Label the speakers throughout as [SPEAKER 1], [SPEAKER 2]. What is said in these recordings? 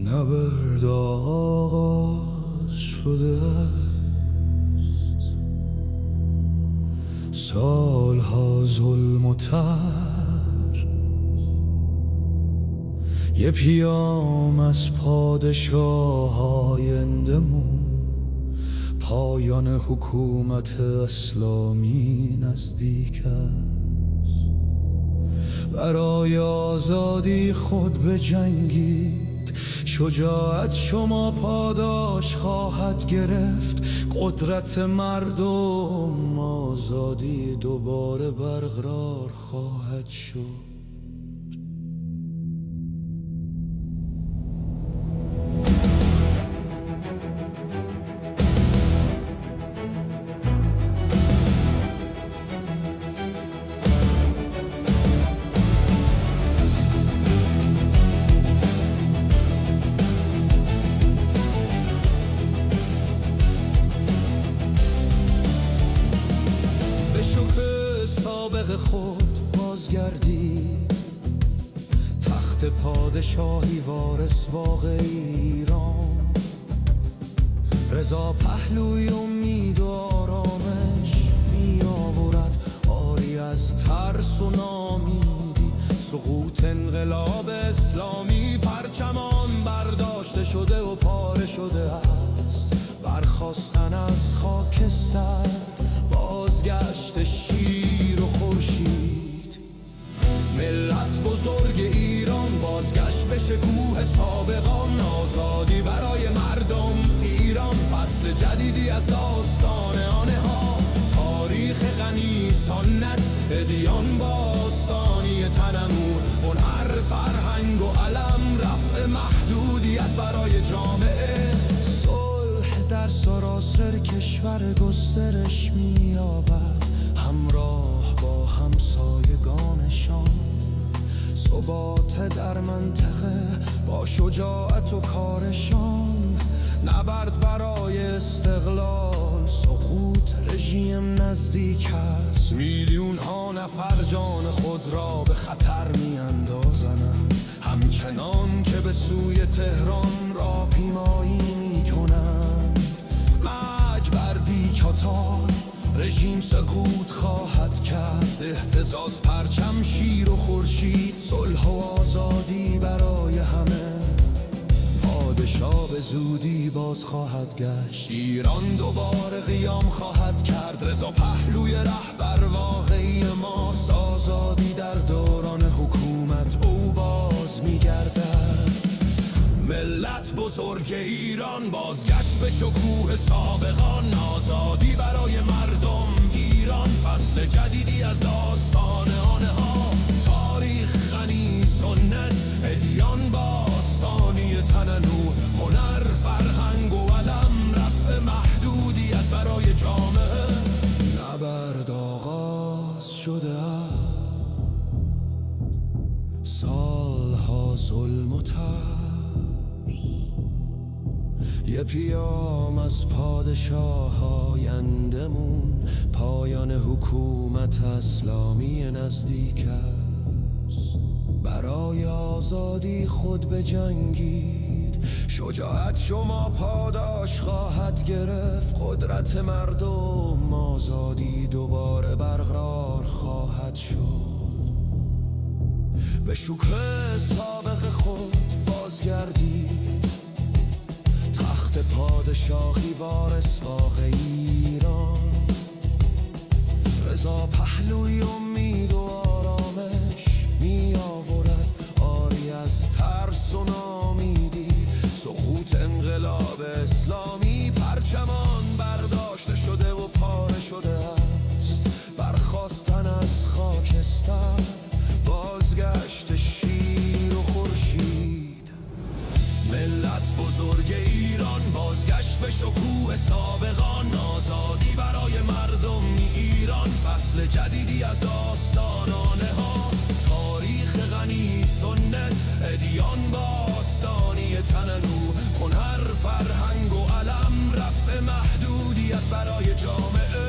[SPEAKER 1] نبرد آغاز شده است، سالها ظلم و ترس، یه پیام از پادشاه آیندمون، پایان حکومت اسلامی نزدیک است. برای آزادی خود بجنگید، شجاعت شما پاداش خواهد گرفت. قدرت مردم آزادی دوباره برقرار خواهد شد. خود بازگردی، تخت پادشاهی وارث واقعی ایران. رضا پهلوی امید و آرامش می آورد، آری از ترس و نامیدی. سقوط انقلاب اسلامی، پرچمان برداشته شده و پاره شده است. برخاستن از خاکستر، بازگشت شیر و خورشید. ملت بزرگ ایران بازگشت به شکوه سابقان. آزادی برای مردم ایران، فصل جدیدی از داستان آنه ها. تاریخ غنی سنت، ادیان باستانی تنمور. هنر، فرهنگ و علم، رفع محدودیت برای جامعه. صلح در سراسر کشور گسترش می‌یابد، همراه با همسایگانشان. ثبات در منطقه با شجاعت و کارشان. نبرد برای استقلال، سقوط رژیم نزدیک است. میلیون ها نفر جان خود را به خطر می‌اندازند، همچنان که به سوی تهران را پیمایی می‌کنند. مرگ بر دیکتاتور، رژیم سقوط خواهد کرد. اهتزاز پرچم، شیر و خورشید، صلح و آزادی برای همه. پادشاه به زودی باز خواهد گشت، ایران دوباره قیام خواهد کرد. رضا پهلوی رهبر واقعی ماست، آزادی در دوران حکومت او باز می‌گردد. ملت بزرگ ایران بازگشت به شکوه سابقان. آزادی برای مردم ایران، فصل جدیدی از داستان آنه ها. تاریخ غنی سنت، ادیان باستانی تننو. هنر، فرهنگ و علم، رفع محدودیت برای جامعه. نبرد آغاز شده است، سالها ظلم و ترس. یه پیام از پادشاه آیندمون، پایان حکومت اسلامی نزدیک است. برای آزادی خود بجنگید، شجاعت شما پاداش خواهد گرفت. قدرت مردم آزادی دوباره برقرار خواهد شد. به شکوه سابق خود بازگردید، تخت پادشاهی وارث واقعی ایران. رضا پهلوی امید و آرامش می آورد، آری از ترس و نامیدی. سقوط انقلاب اسلامی، پرچمان برداشته شده و پاره شده است. برخاستن از خاکستر، بازگشت شیر و خورشید. ملت بزرگ ایران بازگشت به شکوه سابقان. آزادی برای مردم ایران، فصل جدیدی از داستان آنه ها. تاریخ غنی سنت، ادیان باستانی تننو. هنر، فرهنگ و علم، رفع محدودیت برای جامعه.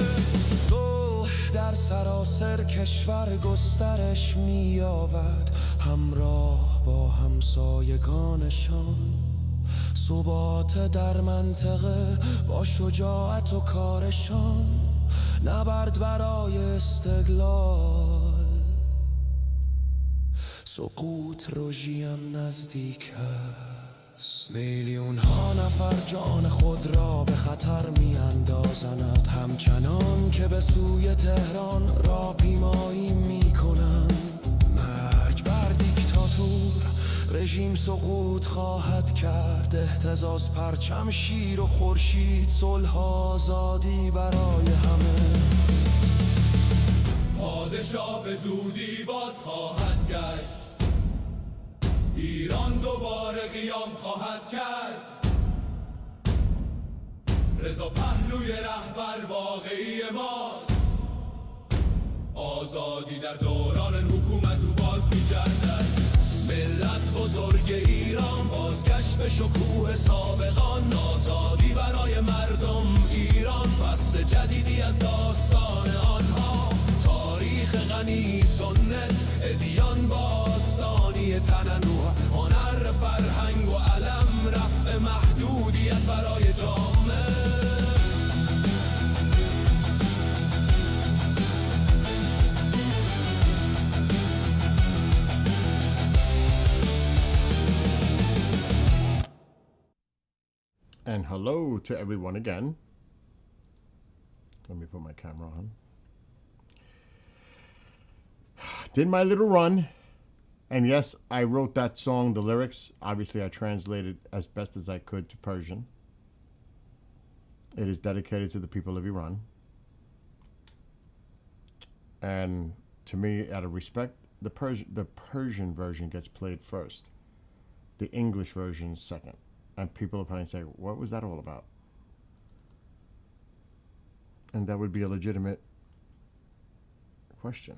[SPEAKER 1] صلح در سراسر کشور گسترش می‌یابد، همراه با همسایگانشان. ثبات در منطقه با شجاعت و کارشان، نبرد برای استقلال. سقوط روژیم نزدیک است، میلیون ها نفر جان خود را به خطر می اندازند، همچنان که به سوی تهران را پیمایی می کنند. مرگ بر دیکتاتور، رژیم سقوط خواهد کرد، اهتزاز پرچم شیر و خورشید، صلح آزادی برای همه. پادشاه به زودی باز خواهد گشت، ایران دوباره قیام خواهد کرد. رضا پهلوی رهبر واقعی ماست، آزادی در دوران حکومت او باز می‌گردد. ملت بزرگ ایران، بازگشت به شکوه سابقان، آزادی برای مردم ایران، فصل جدیدی از داستان آنها. تاریخ غنی سنت، ادیان باستانی، تنوع هنر، فرهنگ و علم، رفع محدودیت برای جامعه.
[SPEAKER 2] And hello to everyone again. Let me put my camera on. Did my little run. And yes, I wrote that song, the lyrics. Obviously, I translated as best as I could to Persian. It is dedicated to the people of Iran. And to me, out of respect, the Persian version gets played first. The English version second. And people will probably say, what was that all about? And that would be a legitimate question.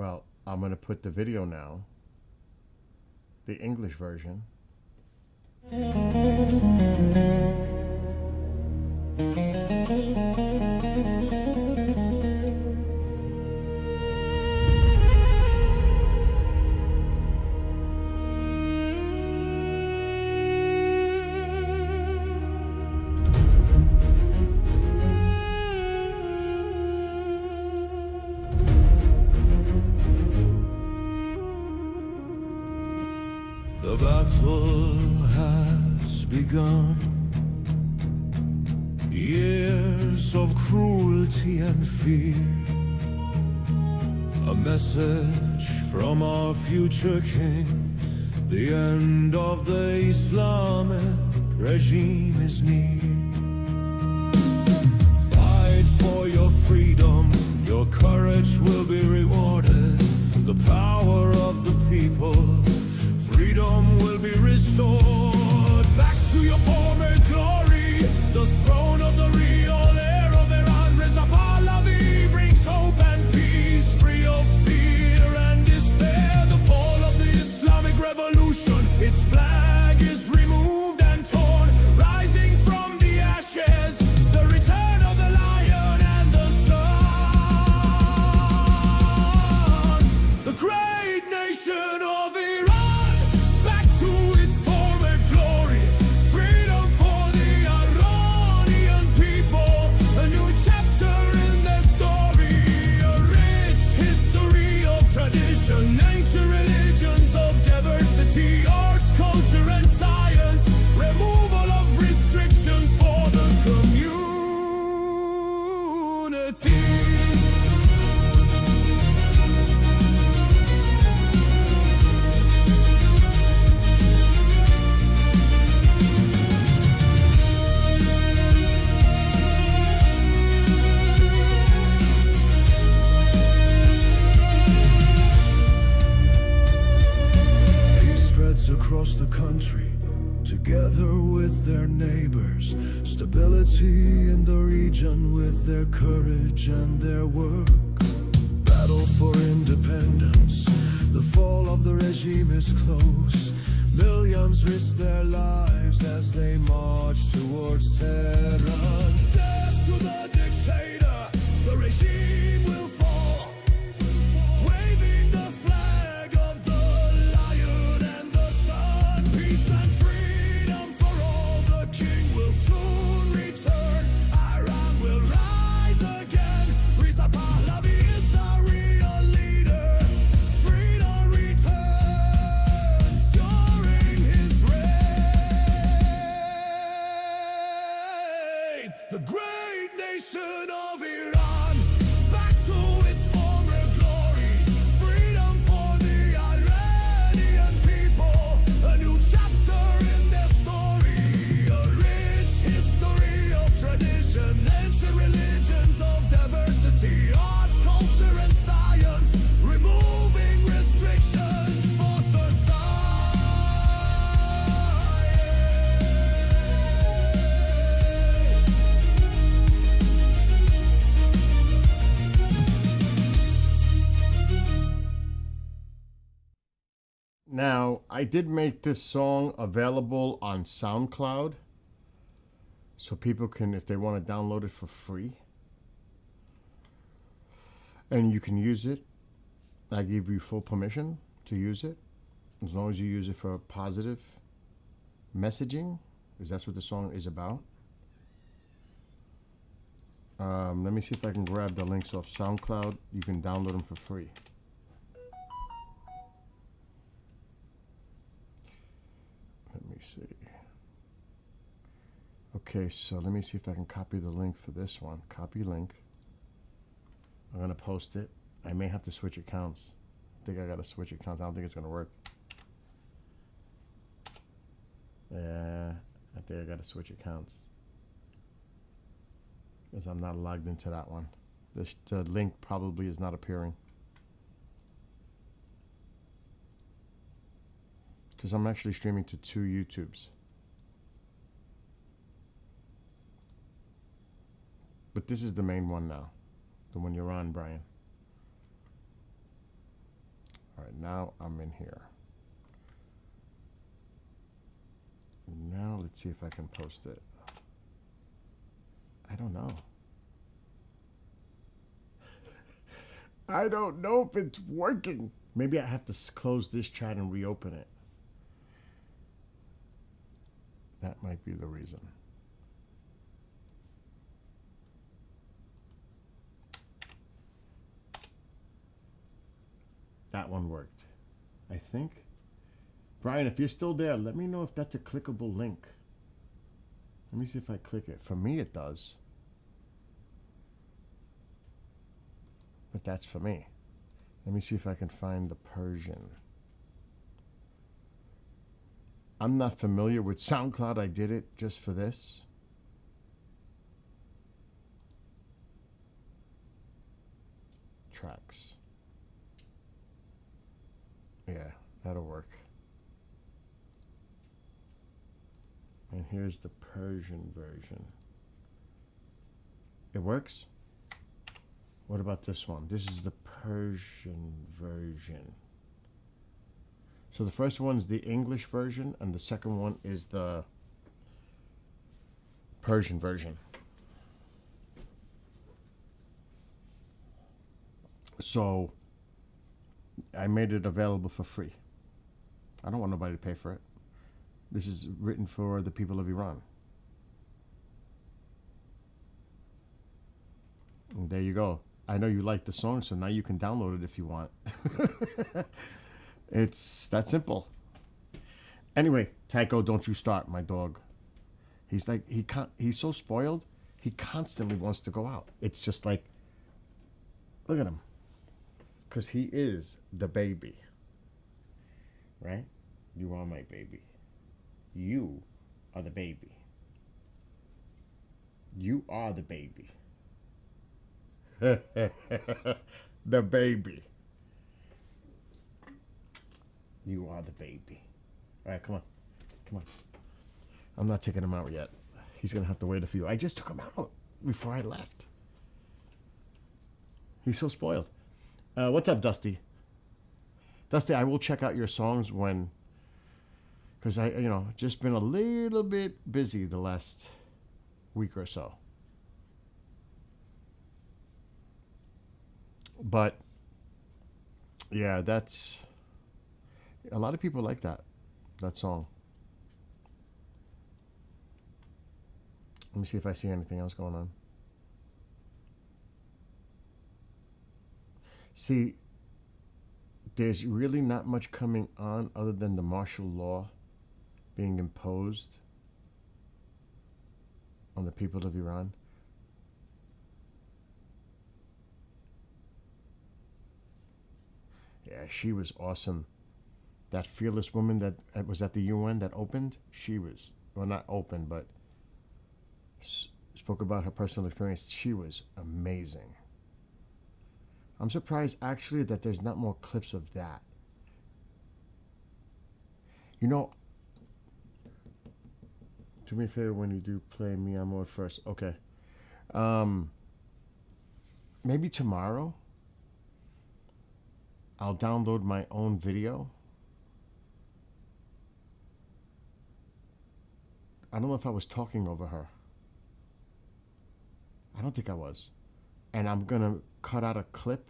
[SPEAKER 2] Well, I'm going to put the video now, the English version.
[SPEAKER 1] The battle has begun. Years of cruelty and fear. A message from our future king. The end of the Islamic regime is near. Fight for your freedom. Your courage will be rewarded. The power of the people. Freedom will be restored. Back to your former glory. The throne of the real heir of Iran. Reza Pahlavi brings hope and peace. Free of fear and despair. The fall of the Islamic revolution. Its flag is removed and torn. Rising from the ashes. The return of the lion and the sun. The great nation of Iran. Ancient religions of diversity, art, culture and science. Removal of restrictions for the community. Across the country, together with their neighbors, stability in the region with their courage and their work. Battle for independence, the fall of the regime is close. Millions risk their lives as they march towards Tehran. Death to the dictator, the regime will fall. Waving the flag of the lion and the sun. Peace and freedom.
[SPEAKER 2] Now, I did make this song available on SoundCloud, so people can, if they want to download it for free, and you can use it. I give you full permission to use it, as long as you use it for positive messaging, because that's what the song is about. Let me see if I can grab the links off SoundCloud. You can download them for free. Let me see. Okay, so let me see if I can copy the link for this one. Copy link. I'm going to post it. I may have to switch accounts. I think I got to switch accounts. I don't think it's going to work. Yeah, I think I got to switch accounts, because I'm not logged into that one. The link probably is not appearing, because I'm actually streaming to 2 YouTubes. But this is the main one now, the one you're on, Brian. All right, now I'm in here. Now let's see if I can post it. I don't know. I don't know if it's working. Maybe I have to close this chat and reopen it. That might be the reason. That one worked, I think. Brian, if you're still there, let me know if that's a clickable link. Let me see if I click it. For me, it does. But that's for me. Let me see if I can find the Persian. I'm not familiar with SoundCloud. I did it just for this. Tracks. Yeah, that'll work. And here's the Persian version. It works? What about this one? This is the Persian version. So the first one's the English version, and the second one is the Persian version. So I made it available for free. I don't want nobody to pay for it. This is written for the people of Iran. And there you go. I know you like the song, so now you can download it if you want. It's that simple. Anyway, Tycho, don't you start, my dog. He's like, he's so spoiled, he constantly wants to go out. It's just like, look at him. Because he is the baby. Right? You are my baby. You are the baby. You are the baby. The baby. You are the baby. All right, come on. Come on. I'm not taking him out yet. He's going to have to wait a few. I just took him out before I left. He's so spoiled. What's up, Dusty? Dusty, I will check out your songs when... Because I, just been a little bit busy the last week or so. But, yeah, that's... A lot of people like that song. Let me see if I see anything else going on. See, there's really not much coming on other than the martial law being imposed on the people of Iran. Yeah, she was awesome. That fearless woman that was at the UN that opened, she was, well, not open, but spoke about her personal experience. She was amazing. I'm surprised, actually, that there's not more clips of that. Do me a favor when you do play Mi Amor first. Okay. Maybe tomorrow I'll download my own video I don't know if I was talking over her. I don't think I was. And I'm going to cut out a clip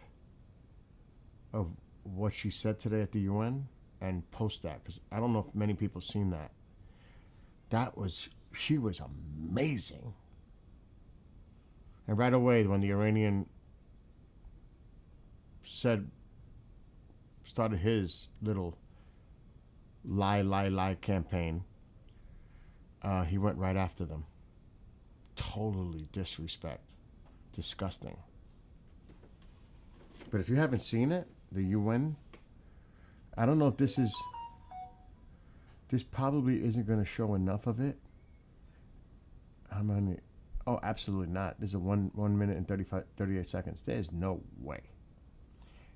[SPEAKER 2] of what she said today at the UN and post that, because I don't know if many people seen that. She was amazing. And right away, when the Iranian started his little lie campaign, he went right after them. Totally disgusting. But if you haven't seen it, the UN, I don't know if this probably isn't going to show enough of it. How many? Oh, absolutely not. This is a 1 minute and 38 seconds. There's no way.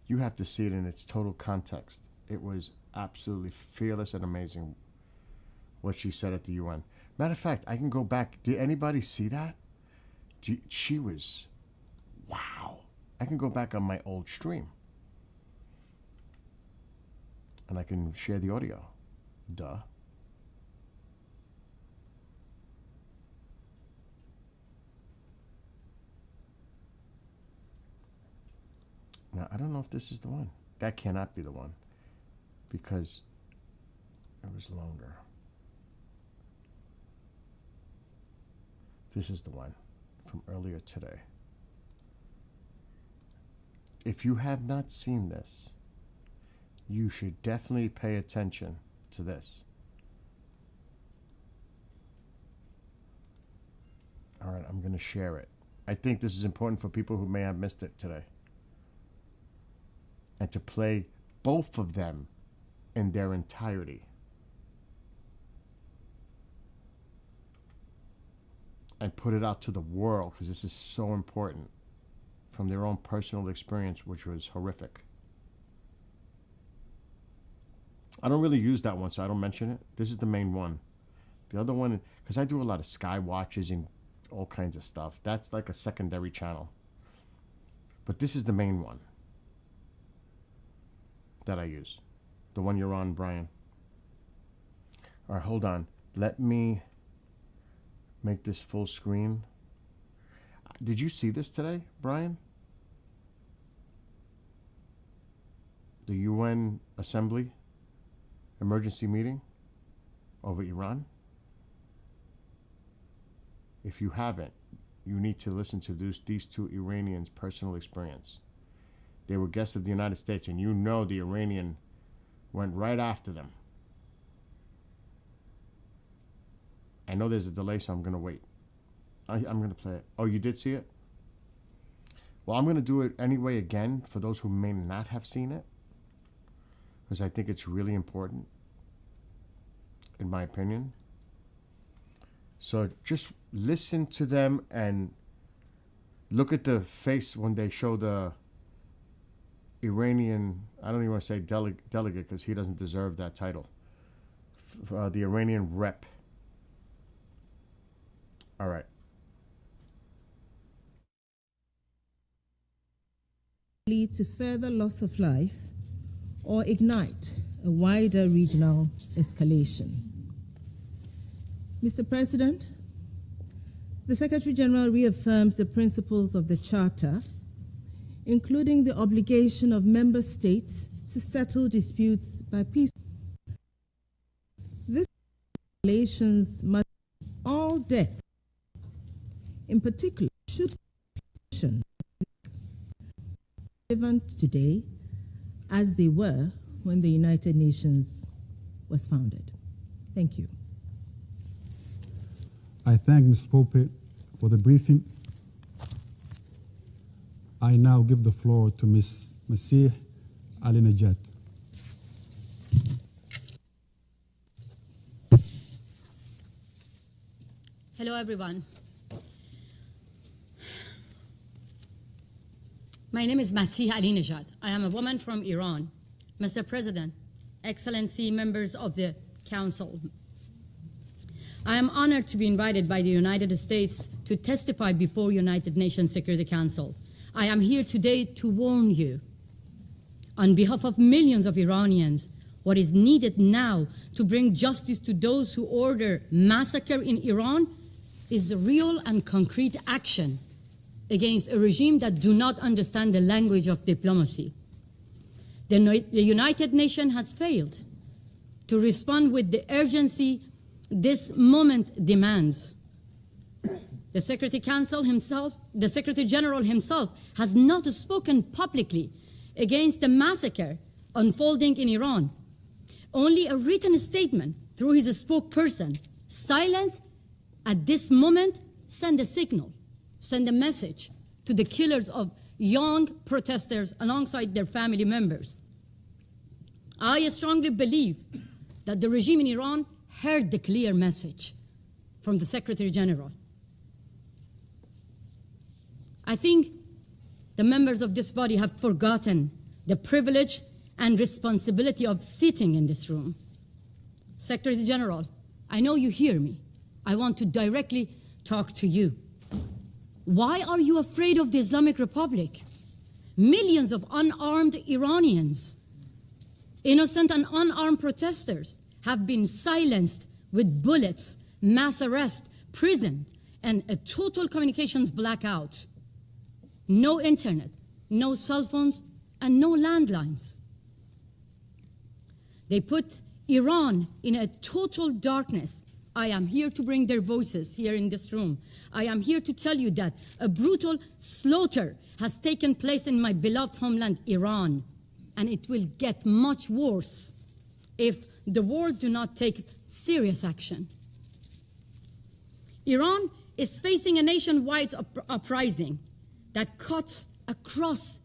[SPEAKER 2] You have to see it in its total context. It was absolutely fearless and amazing what she said at the UN. Matter of fact, I can go back. Did anybody see that? She was, wow. I can go back on my old stream. And I can share the audio. Duh. Now, I don't know if this is the one. That cannot be the one, because it was longer. This is the one from earlier today. If you have not seen this, you should definitely pay attention to this. All right, I'm going to share it. I think this is important for people who may have missed it today. And to play both of them in their entirety. And put it out to the world, because this is so important, from their own personal experience, which was horrific. I don't really use that one, so I don't mention it. This is the main one. The other one, because I do a lot of sky watches and all kinds of stuff. That's like a secondary channel. But this is the main one that I use. The one you're on, Brian. All right, hold on. Let me make this full screen. Did you see this today, Brian? The UN Assembly emergency meeting over Iran? If you haven't, you need to listen to these two Iranians' personal experience. They were guests of the United States, and you know the Iranian went right after them. I know there's a delay, so I'm going to wait. I'm going to play it. Oh, you did see it? Well, I'm going to do it anyway again for those who may not have seen it, because I think it's really important, in my opinion. So just listen to them and look at the face when they show the Iranian, I don't even want to say delegate, because he doesn't deserve that title. The Iranian rep. All right.
[SPEAKER 3] Lead to further loss of life or ignite a wider regional escalation. Mr. President, the Secretary General reaffirms the principles of the Charter, including the obligation of member states to settle disputes by peace. These relations must all deaths, in particular, should be relevant today as they were when the United Nations was founded. Thank you.
[SPEAKER 4] I thank Ms. Pope for the briefing. I now give the floor to Ms. Masih Ali-Najat.
[SPEAKER 5] Hello, everyone. My name is Masih Ali-Najat. I am a woman from Iran. Mr. President, Excellency, members of the Council, I am honored to be invited by the United States to testify before United Nations Security Council. I am here today to warn you, on behalf of millions of Iranians What is needed now to bring justice to those who order massacre in Iran is real and concrete action against a regime that do not understand the language of diplomacy. The United Nations has failed to respond with the urgency this moment demands. The Secretary General himself has not spoken publicly against the massacre unfolding in Iran. Only a written statement through his spokesperson, silence at this moment, send a signal, send a message to the killers of young protesters alongside their family members. I strongly believe that the regime in Iran heard the clear message from the Secretary General. I think the members of this body have forgotten the privilege and responsibility of sitting in this room. Secretary General, I know you hear me. I want to directly talk to you. Why are you afraid of the Islamic Republic? Millions of unarmed Iranians, innocent and unarmed protesters, have been silenced with bullets, mass arrest, prison, and a total communications blackout. No internet, no cell phones, and no landlines. They put Iran in a total darkness. I am here to bring their voices here in this room. I am here to tell you that a brutal slaughter has taken place in my beloved homeland, Iran, and it will get much worse if the world do not take serious action. Iran is facing a nationwide uprising that cuts across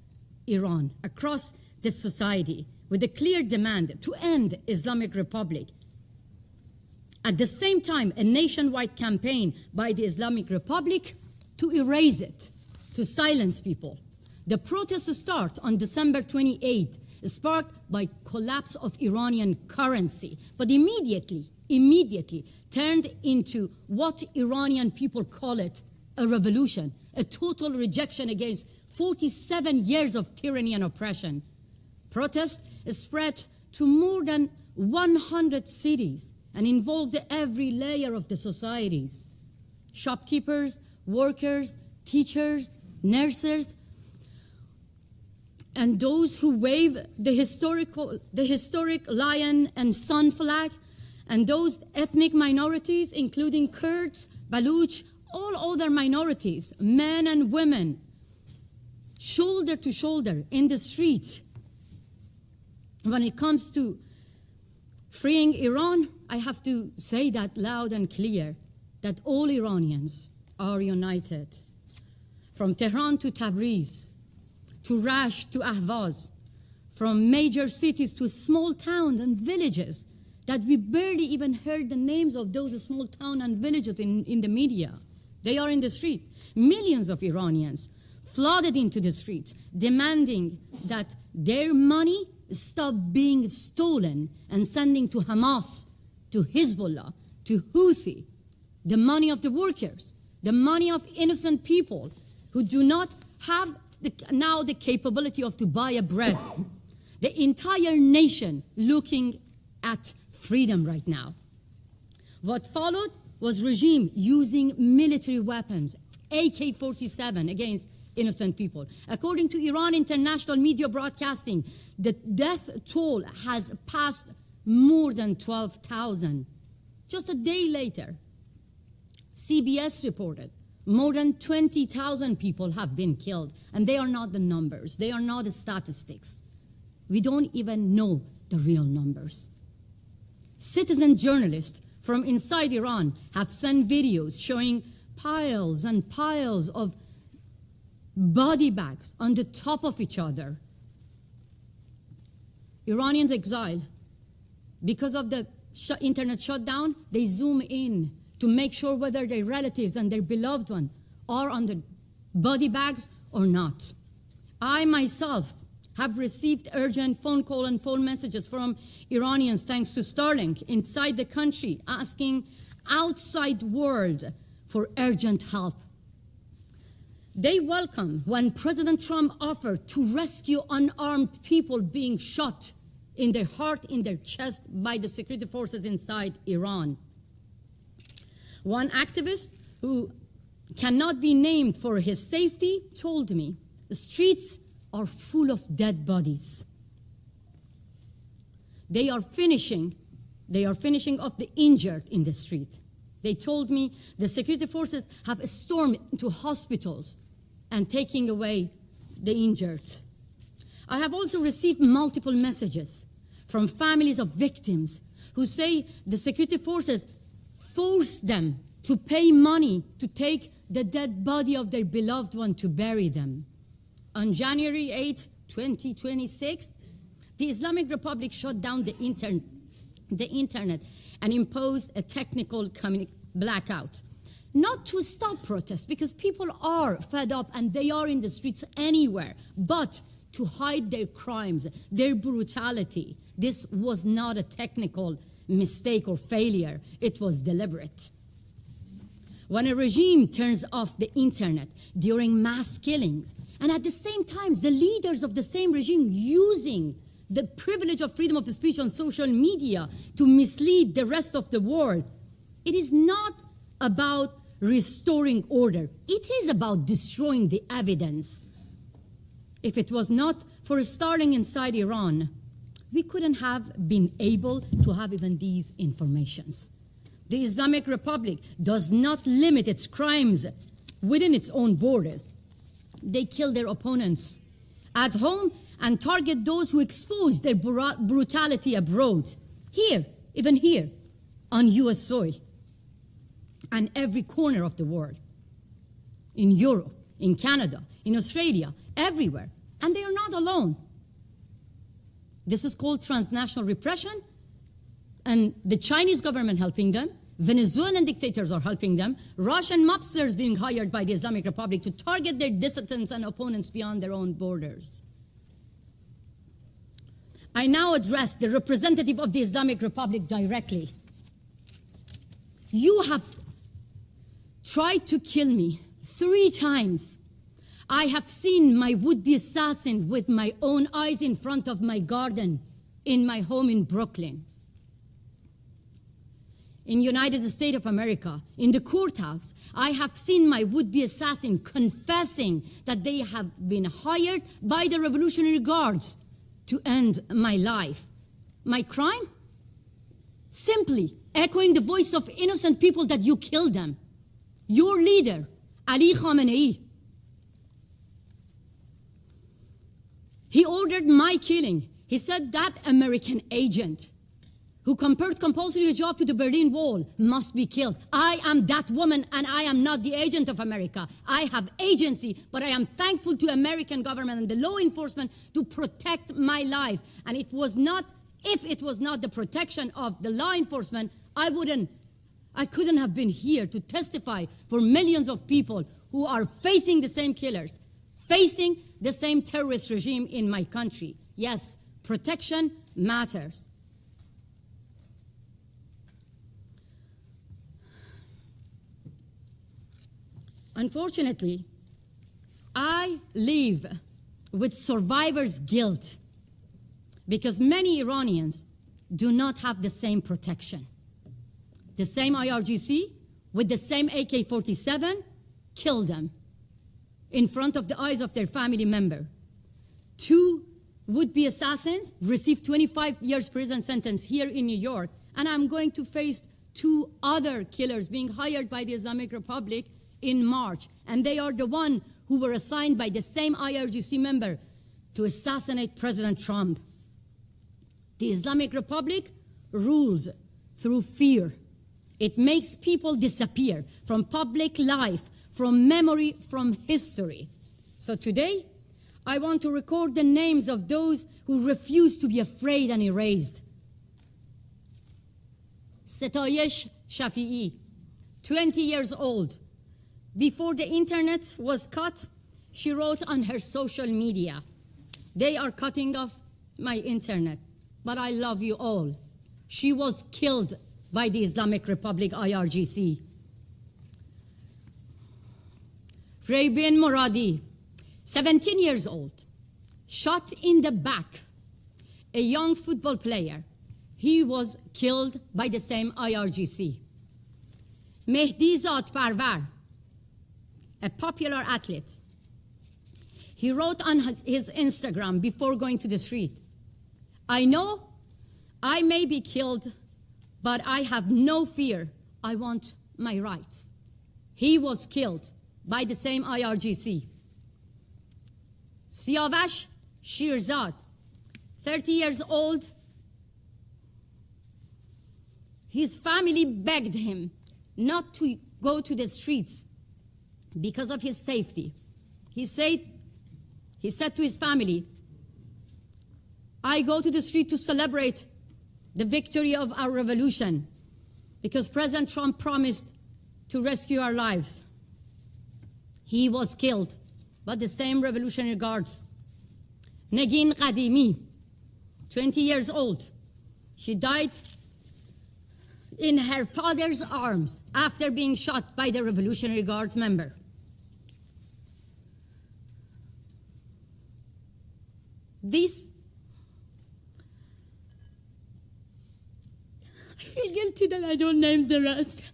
[SPEAKER 5] Iran, across the society, with a clear demand to end Islamic Republic. At the same time, a nationwide campaign by the Islamic Republic to erase it, to silence people. The protests start on December 28th, sparked by collapse of Iranian currency, but immediately turned into what Iranian people call it, a revolution, a total rejection against 47 years of tyranny and oppression. Protests spread to more than 100 cities and involved every layer of the societies. Shopkeepers, workers, teachers, nurses, and those who wave the historic lion and sun flag, and those ethnic minorities, including Kurds, Baluch, all other minorities, men and women, shoulder to shoulder in the streets. When it comes to freeing Iran, I have to say that loud and clear, that all Iranians are united. From Tehran to Tabriz, to Rash to Ahvaz, from major cities to small towns and villages, that we barely even heard the names of those small towns and villages in the media. They are in the street. Millions of Iranians flooded into the streets, demanding that their money stop being stolen and sending to Hamas, to Hezbollah, to Houthi, the money of the workers, the money of innocent people who do not have now the capability of to buy a bread. The entire nation looking at freedom right now. What followed was regime using military weapons, AK-47 against innocent people. According to Iran International Media Broadcasting, the death toll has passed more than 12,000. Just a day later, CBS reported more than 20,000 people have been killed, and they are not the numbers. They are not the statistics. We don't even know the real numbers. Citizen journalists from inside Iran have sent videos showing piles and piles of body bags on the top of each other. Iranians exiled. Because of the internet shutdown, they zoom in to make sure whether their relatives and their beloved one are on the body bags or not. I myself have received urgent phone call and phone messages from Iranians thanks to Starlink inside the country asking outside world for urgent help. They welcome when President Trump offered to rescue unarmed people being shot in their heart, in their chest, by the security forces inside Iran. One activist who cannot be named for his safety told me, the streets are full of dead bodies. They are finishing off the injured in the street. They told me the security forces have stormed into hospitals and taking away the injured. I have also received multiple messages from families of victims who say the security forces forced them to pay money to take the dead body of their beloved one to bury them. On January 8, 2026, the Islamic Republic shut down the internet and imposed a technical blackout. Not to stop protests, because people are fed up and they are in the streets anywhere, but to hide their crimes, their brutality. This was not a technical mistake or failure, it was deliberate. When a regime turns off the internet during mass killings, and at the same time, the leaders of the same regime using the privilege of freedom of speech on social media to mislead the rest of the world, it is not about restoring order. It is about destroying the evidence. If it was not for Starlink inside Iran, we couldn't have been able to have even these informations. The Islamic Republic does not limit its crimes within its own borders. They kill their opponents at home and target those who expose their brutality abroad. Here, even here, on US soil, and every corner of the world. In Europe, in Canada, in Australia, everywhere. And they are not alone. This is called transnational repression, and the Chinese government helping them, Venezuelan dictators are helping them, Russian mobsters being hired by the Islamic Republic to target their dissidents and opponents beyond their own borders. I now address the representative of the Islamic Republic directly. You have tried to kill me 3 times. I have seen my would-be assassin with my own eyes in front of my garden in my home in Brooklyn. In United States of America, in the courthouse, I have seen my would-be assassin confessing that they have been hired by the Revolutionary Guards to end my life. My crime? Simply echoing the voice of innocent people that you killed them. Your leader, Ali Khamenei, he ordered my killing. He said that American agent who compared compulsory hijab to the Berlin Wall must be killed. I am that woman, and I am not the agent of America. I have agency, but I am thankful to American government and the law enforcement to protect my life. And it was not, if it was not the protection of the law enforcement, I couldn't have been here to testify for millions of people who are facing the same killers, facing the same terrorist regime in my country. Yes, protection matters. Unfortunately, I live with survivor's guilt because many Iranians do not have the same protection. The same IRGC with the same AK-47 killed them in front of the eyes of their family member. 2 would-be assassins received 25 years prison sentence here in New York, and I'm going to face 2 other killers being hired by the Islamic Republic in March, and they are the one who were assigned by the same IRGC member to assassinate President Trump. The Islamic Republic rules through fear. It makes people disappear from public life, from memory, from history. So today, I want to record the names of those who refuse to be afraid and erased. Setayesh Shafi'i, 20 years old. Before the internet was cut, she wrote on her social media, "They are cutting off my internet, but I love you all." She was killed by the Islamic Republic IRGC. Raybin Moradi, 17 years old, shot in the back a young football player. He was killed by the same IRGC. Mehdi Zad Parvar, a popular athlete, he wrote on his Instagram before going to the street, "I know I may be killed, but I have no fear. I want my rights." He was killed by the same IRGC. Siavash Shirzad, 30 years old, his family begged him not to go to the streets because of his safety. He said to his family, "I go to the street to celebrate the victory of our revolution because President Trump promised to rescue our lives." He was killed by the same Revolutionary Guards. Negin Qadimi, 20 years old, she died in her father's arms after being shot by the Revolutionary Guards member. I feel guilty that I don't name the rest.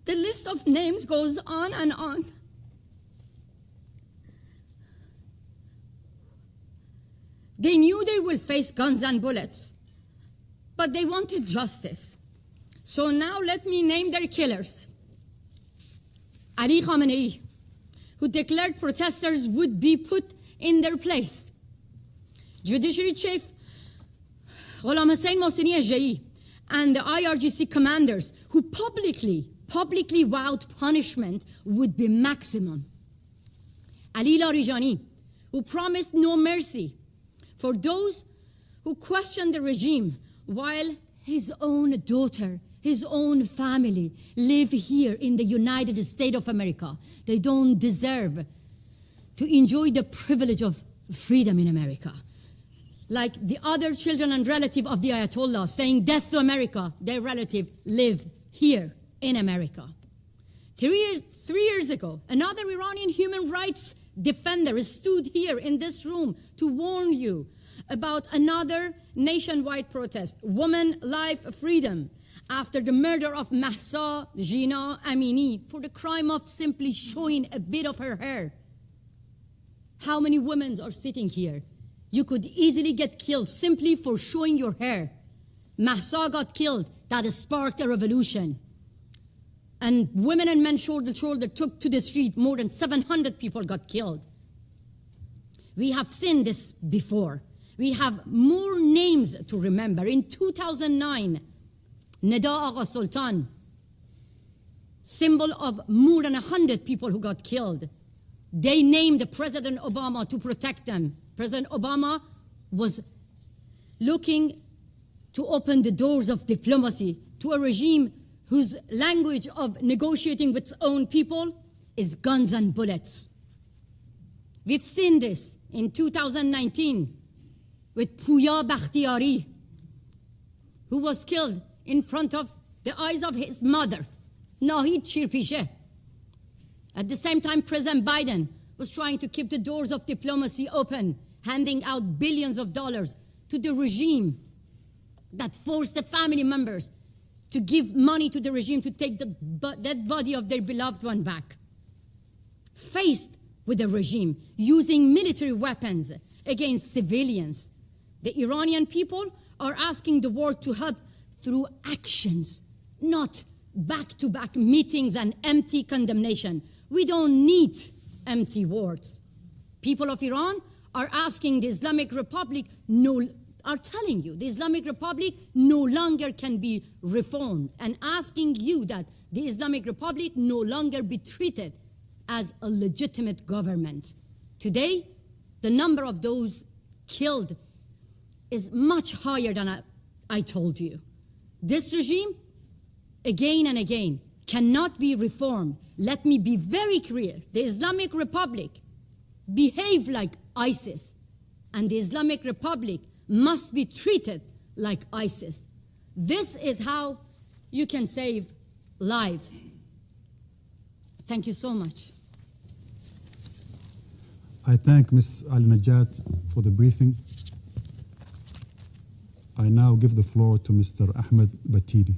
[SPEAKER 5] The list of names goes on and on. They knew they will face guns and bullets, but they wanted justice. So now let me name their killers. Ali Khamenei, who declared protesters would be put in their place. Judiciary Chief Ghulam Hussein Mohseni Ejei and the IRGC commanders who publicly vowed punishment would be maximum. Ali Larijani, who promised no mercy for those who questioned the regime while his own daughter, his own family live here in the United States of America. They don't deserve to enjoy the privilege of freedom in America. Like the other children and relative of the Ayatollah saying death to America, their relative live here in America. 3 years ago, another Iranian human rights defender stood here in this room to warn you about another nationwide protest, Women, Life, Freedom, after the murder of Mahsa Jina Amini for the crime of simply showing a bit of her hair. How many women are sitting here? You could easily get killed simply for showing your hair. Mahsa got killed. That sparked a revolution. And women and men shoulder to shoulder took to the street. More than 700 people got killed. We have seen this before. We have more names to remember. In 2009, Neda Agha Sultan, symbol of more than 100 people who got killed. They named President Obama to protect them. President Obama was looking to open the doors of diplomacy to a regime whose language of negotiating with its own people is guns and bullets. We've seen this in 2019 with Pouya Bakhtiari, who was killed in front of the eyes of his mother, Nahid Shirpishe. At the same time, President Biden was trying to keep the doors of diplomacy open, handing out billions of dollars to the regime that forced the family members to give money to the regime to take the dead body of their beloved one back. Faced with the regime using military weapons against civilians, the Iranian people are asking the world to help through actions, not back-to-back meetings and empty condemnation. We don't need empty words. People of Iran are asking the Islamic Republic, are telling you the Islamic Republic no longer can be reformed, and asking you that the Islamic Republic no longer be treated as a legitimate government. Today, the number of those killed is much higher than I told you. This regime, again and again, cannot be reformed. Let me be very clear. The Islamic Republic behave like ISIS, and the Islamic Republic must be treated like ISIS. This is how you can save lives. Thank you so much.
[SPEAKER 4] I thank Ms. Ali Najat for the briefing. I now give the floor to Mr. Ahmed Batibi.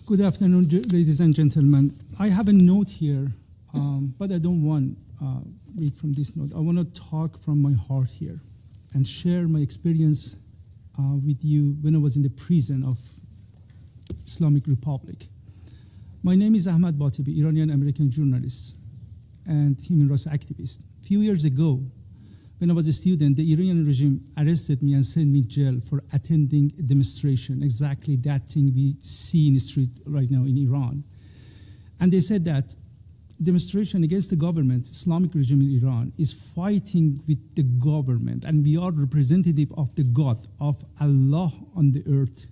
[SPEAKER 6] Good afternoon, ladies and gentlemen. I have a note here, but I don't want to read from this note. I want to talk from my heart here and share my experience with you when I was in the prison of Islamic Republic. My name is Ahmed Batibi, Iranian-American journalist and human rights activist. A few years ago, when I was a student, the Iranian regime arrested me and sent me to jail for attending a demonstration, exactly that thing we see in the street right now in Iran. And they said that demonstration against the government, Islamic regime in Iran, is fighting with the government, and we are representative of the God, of Allah on the earth.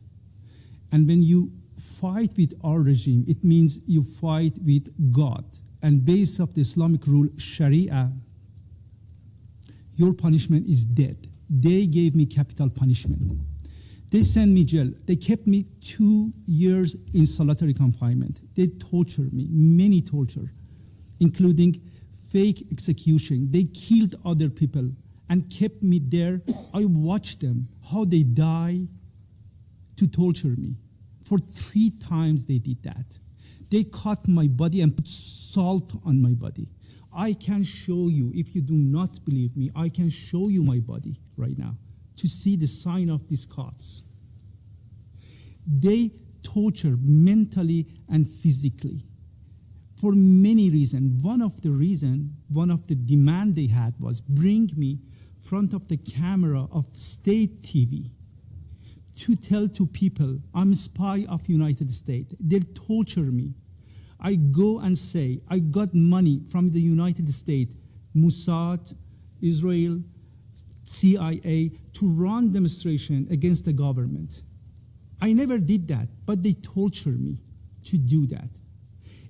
[SPEAKER 6] And when you fight with our regime, it means you fight with God. And based of the Islamic rule, Sharia, your punishment is death. They gave me capital punishment. They sent me jail. They kept me 2 years in solitary confinement. They tortured me, many torture, including fake execution. They killed other people and kept me there. I watched them, how they die to torture me. For 3 times they did that. They cut my body and put salt on my body. I can show you, if you do not believe me, I can show you my body right now to see the sign of these cuts. They torture mentally and physically for many reasons. One of the demand they had was bring me front of the camera of state TV to tell to people I'm a spy of United States. They torture me. I go and say, I got money from the United States, Mossad, Israel, CIA, to run demonstration against the government. I never did that, but they torture me to do that.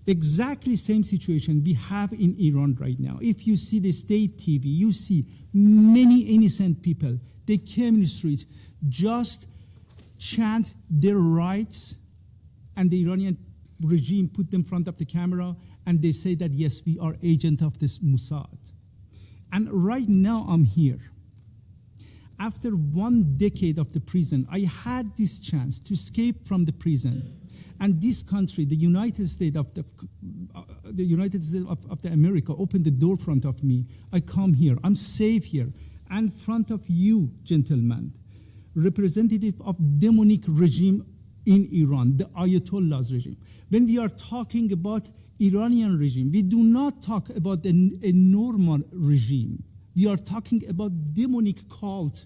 [SPEAKER 6] Exactly same situation we have in Iran right now. If you see the state TV, you see many innocent people. They came in the street, just chant their rights, and the Iranian regime put them in front of the camera, and they say that, yes, we are agent of this Mossad. And right now I'm here. After 1 decade of the prison, I had this chance to escape from the prison. And this country, the United States of America, opened the door in front of me. I come here. I'm safe here. And in front of you, gentlemen, representative of demonic regime in Iran, the Ayatollah's regime. When we are talking about Iranian regime, we do not talk about a normal regime. We are talking about demonic cult.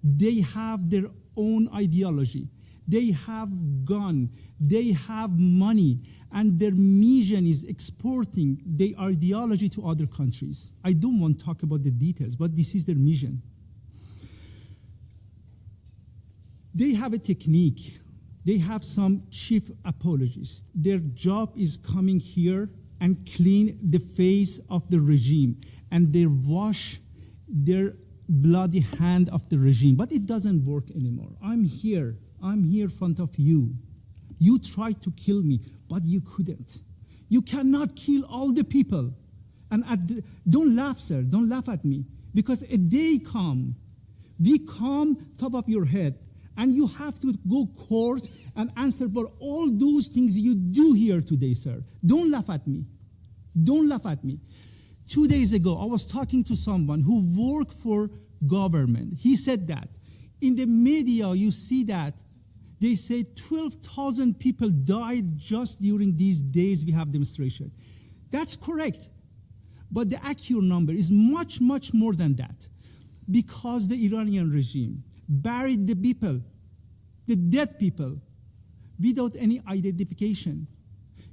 [SPEAKER 6] They have their own ideology. They have gun. They have money. And their mission is exporting their ideology to other countries. I don't want to talk about the details, but this is their mission. They have a technique. They have some chief apologists. Their job is coming here and clean the face of the regime, and they wash their bloody hand of the regime. But it doesn't work anymore. I'm here in front of you. You tried to kill me, but you couldn't. You cannot kill all the people. And don't laugh, sir, don't laugh at me, because a day we come top of your head, and you have to go court and answer for all those things you do here today, sir. Don't laugh at me. Don't laugh at me. 2 days ago, I was talking to someone who worked for government. He said that in the media, you see that they say 12,000 people died just during these days we have demonstration. That's correct. But the accurate number is much, much more than that, because the Iranian regime buried the people, the dead people, without any identification.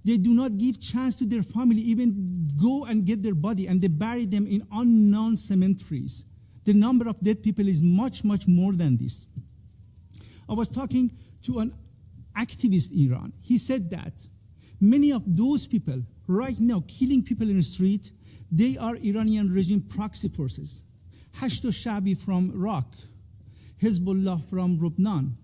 [SPEAKER 6] They do not give chance to their family even go and get their body, and they bury them in unknown cemeteries. The number of dead people is much, much more than this. I was talking to an activist in Iran. He said that many of those people right now killing people in the street, they are Iranian regime proxy forces. Hashto Shabi from Iraq, Hezbollah from Lebanon,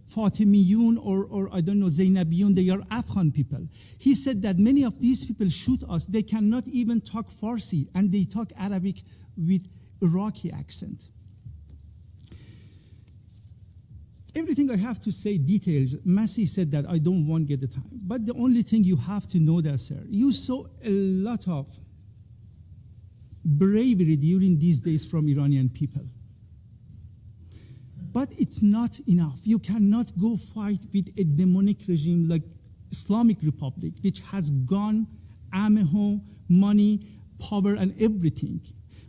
[SPEAKER 6] Fatimiyun or I don't know, Zainabiyun, they are Afghan people. He said that many of these people shoot us. They cannot even talk Farsi, and they talk Arabic with Iraqi accent. Everything I have to say, details, Masih said that I don't want to get the time. But the only thing you have to know that, sir, you saw a lot of bravery during these days from Iranian people. But it's not enough. You cannot go fight with a demonic regime like Islamic Republic, which has gone, ammo, money, power, and everything.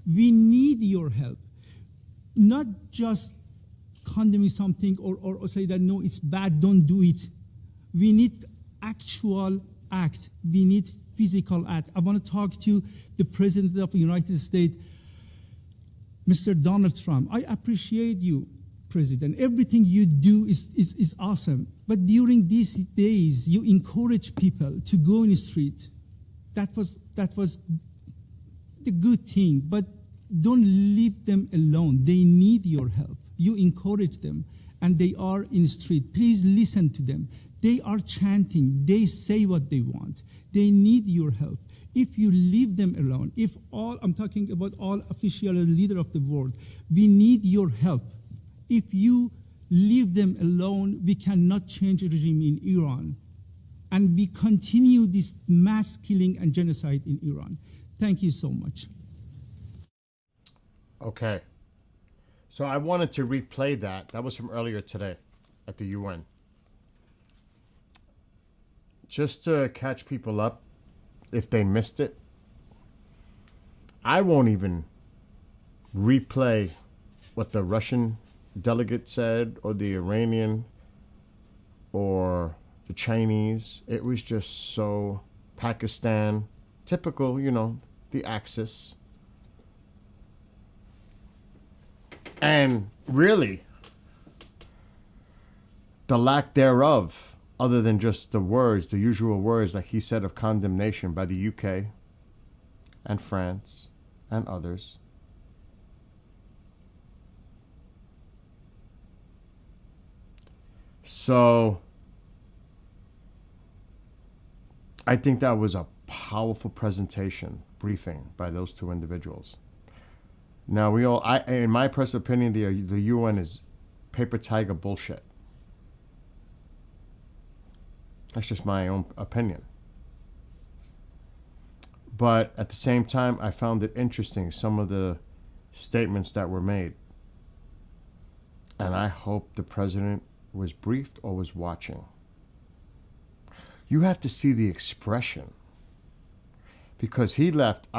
[SPEAKER 6] We need your help. Not just condemning something or say that, no, it's bad, don't do it. We need actual act. We need physical act. I want to talk to the President of the United States, Mr. Donald Trump. I appreciate you, President. Everything you do is awesome. But during these days, you encourage people to go in the street. That was the good thing. But don't leave them alone. They need your help. You encourage them, and they are in the street. Please listen to them. They are chanting. They say what they want. They need your help. If you leave them alone, I'm talking about all official leaders of the world, we need your help. If you leave them alone, we cannot change the regime in Iran. And we continue this mass killing and genocide in Iran. Thank you so much.
[SPEAKER 2] Okay. So I wanted to replay that. That was from earlier today at the UN. Just to catch people up if they missed it. I won't even replay what the Russian delegate said or the Iranian or the Chinese. It was just so Pakistan, typical, the Axis. And really, the lack thereof, other than just the words, the usual words that he said of condemnation by the UK and France and others. So I think that was a powerful presentation, briefing by those two individuals. Now, in my personal opinion, the UN is paper tiger bullshit. That's just my own opinion. But at the same time, I found it interesting, some of the statements that were made. And I hope the president was briefed or was watching. You have to see the expression. Because he left.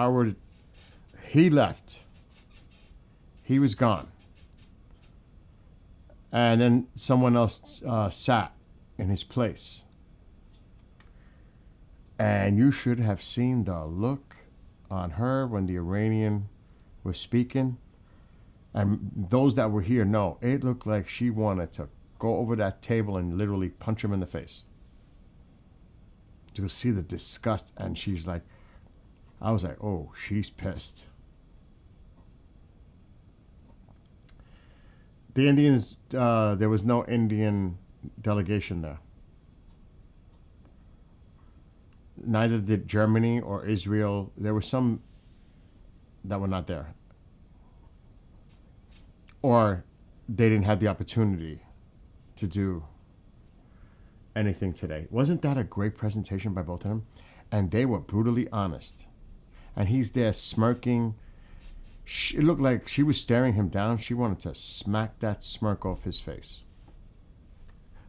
[SPEAKER 2] He was gone. And then someone else sat in his place. And you should have seen the look on her when the Iranian was speaking. And those that were here know, it looked like she wanted to go over that table and literally punch him in the face. To see the disgust. And she's like, I was like, oh, she's pissed. The Indians, there was no Indian delegation there. Neither did Germany or Israel. There were some that were not there. Or they didn't have the opportunity to do anything today. Wasn't that a great presentation by both of them? And they were brutally honest. And he's there smirking. It looked like she was staring him down. She wanted to smack that smirk off his face.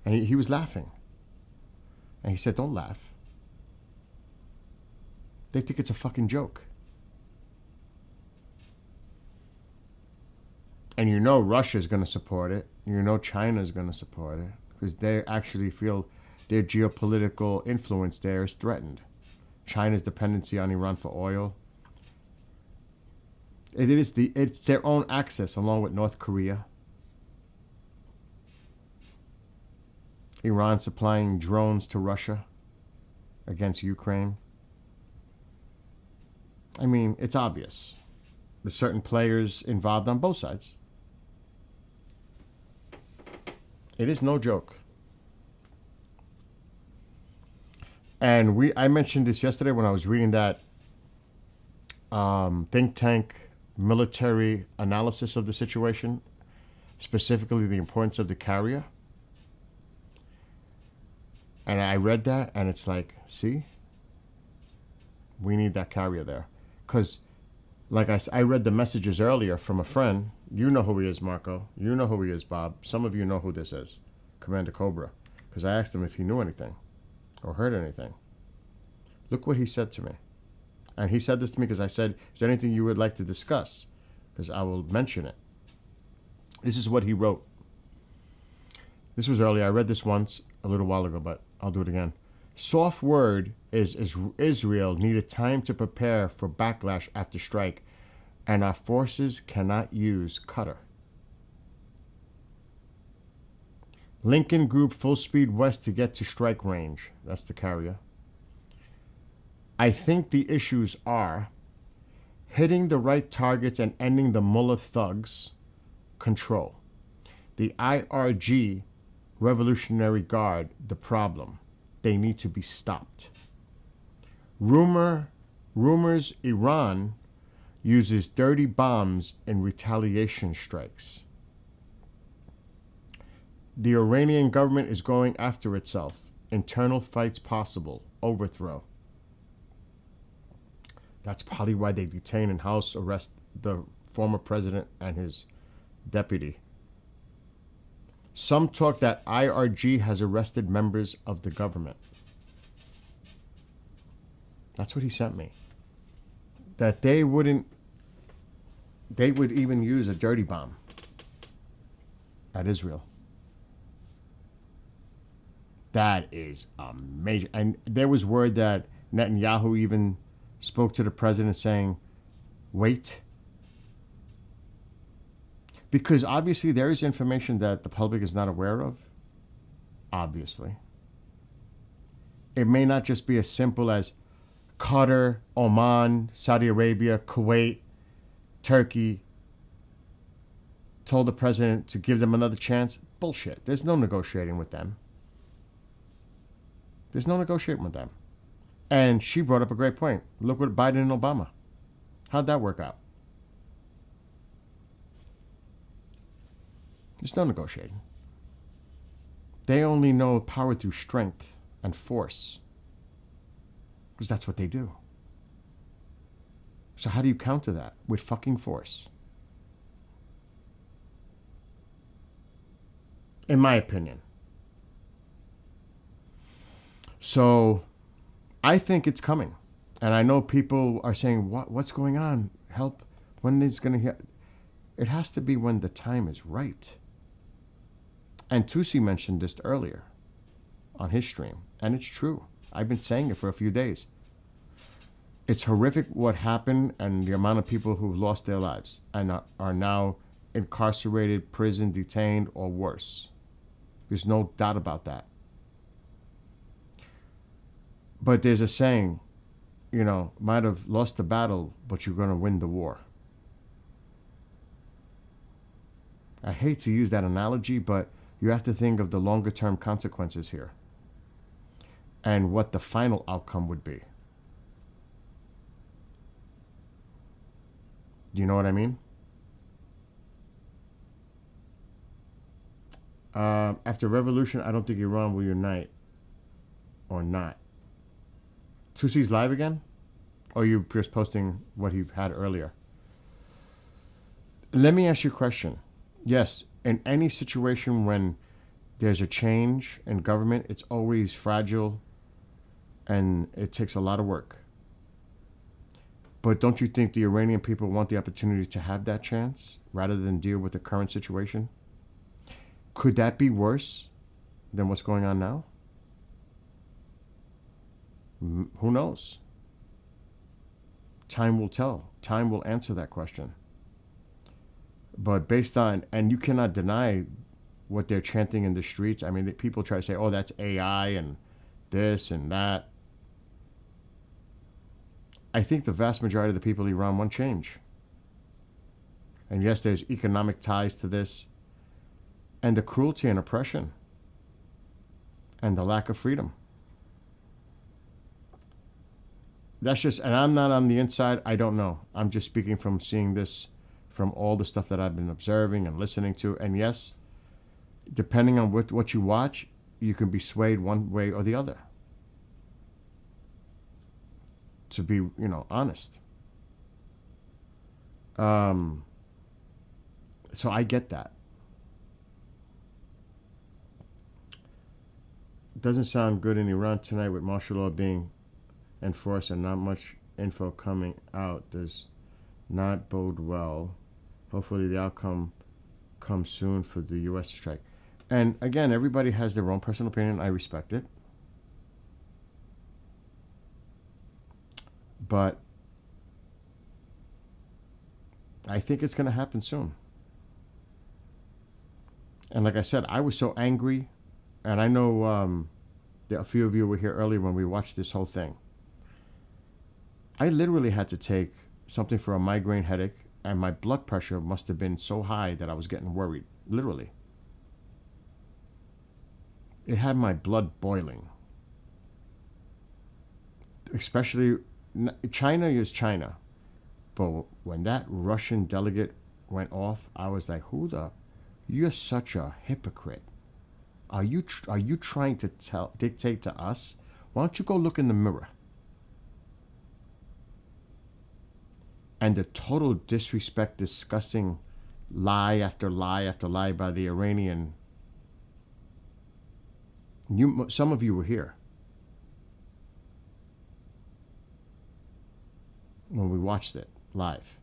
[SPEAKER 2] And he was laughing. And he said, don't laugh. They think it's a fucking joke. And Russia's going to support it. China's going to support it. Because they actually feel their geopolitical influence there is threatened. China's dependency on Iran for oil. It's their own access along with North Korea. Iran supplying drones to Russia against Ukraine. I mean, it's obvious. There's certain players involved on both sides. It is no joke. And I mentioned this yesterday when I was reading that think tank military analysis of the situation, specifically the importance of the carrier. And I read that, and it's like, see, we need that carrier there. Because, like I read the messages earlier from a friend. You know who he is, Marco. You know who he is, Bob. Some of you know who this is, Commander Cobra. Because I asked him if he knew anything or heard anything. Look what he said to me. And he said this to me because I said, is there anything you would like to discuss? Because I will mention it. This is what he wrote. This was earlier. I read this once a little while ago, but I'll do it again. Soft word is Israel needed time to prepare for backlash after strike, and our forces cannot use Qatar. Lincoln Group full speed west to get to strike range. That's the carrier. I think the issues are hitting the right targets and ending the mullah thugs control. The IRG, Revolutionary Guard, the problem. They need to be stopped. Rumors Iran uses dirty bombs in retaliation strikes. The Iranian government is going after itself. Internal fights possible. Overthrow. That's probably why they detain and house arrest the former president and his deputy. Some talk that IRG has arrested members of the government. That's what he sent me. That they would even use a dirty bomb at Israel. That is a major. And there was word that Netanyahu even spoke to the president saying, wait. Because obviously there is information that the public is not aware of. Obviously. It may not just be as simple as Qatar, Oman, Saudi Arabia, Kuwait, Turkey told the president to give them another chance. Bullshit. There's no negotiating with them. There's no negotiating with them. And she brought up a great point. Look what Biden and Obama. How'd that work out? There's no negotiating. They only know power through strength and force. Because that's what they do. So how do you counter that? With fucking force. In my opinion. So I think it's coming. And I know people are saying, what's going on? Help. When is going to hit? It has to be when the time is right. And Tusi mentioned this earlier on his stream. And it's true. I've been saying it for a few days. It's horrific what happened and the amount of people who've lost their lives and are now incarcerated, prison, detained, or worse. There's no doubt about that. But there's a saying, might have lost the battle, but you're going to win the war. I hate to use that analogy, but you have to think of the longer term consequences here and what the final outcome would be. Do you know what I mean? After revolution, I don't think Iran will unite or not. Tusi's live again? Or are you just posting what he had earlier? Let me ask you a question. Yes, in any situation when there's a change in government, it's always fragile and it takes a lot of work. But don't you think the Iranian people want the opportunity to have that chance rather than deal with the current situation? Could that be worse than what's going on now? Who knows? Time will tell. Time will answer that question. But based on, and you cannot deny what they're chanting in the streets. I mean, people try to say, oh, that's AI and this and that. I think the vast majority of the people in Iran want change. And yes, there's economic ties to this. and the cruelty and oppression and the lack of freedom. That's just, and I'm not on the inside, I don't know. I'm just speaking from seeing this, from all the stuff that I've been observing and listening to. And yes, depending on what you watch, you can be swayed one way or the other. To be, honest. So I get that. It doesn't sound good in Iran tonight with martial law being enforced and not much info coming out. Does not bode well. Hopefully the outcome comes soon for the U.S. to strike. And again, everybody has their own personal opinion. I respect it. But I think it's going to happen soon. And like I said, I was so angry. And I know that a few of you were here earlier when we watched this whole thing. I literally had to take something for a migraine headache, and my blood pressure must have been so high that I was getting worried. Literally. It had my blood boiling. Especially, China is China. But when that Russian delegate went off, I was like, you're such a hypocrite. Are you trying to dictate to us? Why don't you go look in the mirror? And the total disrespect, disgusting lie after lie after lie by the Iranian. Some of you were here when we watched it live.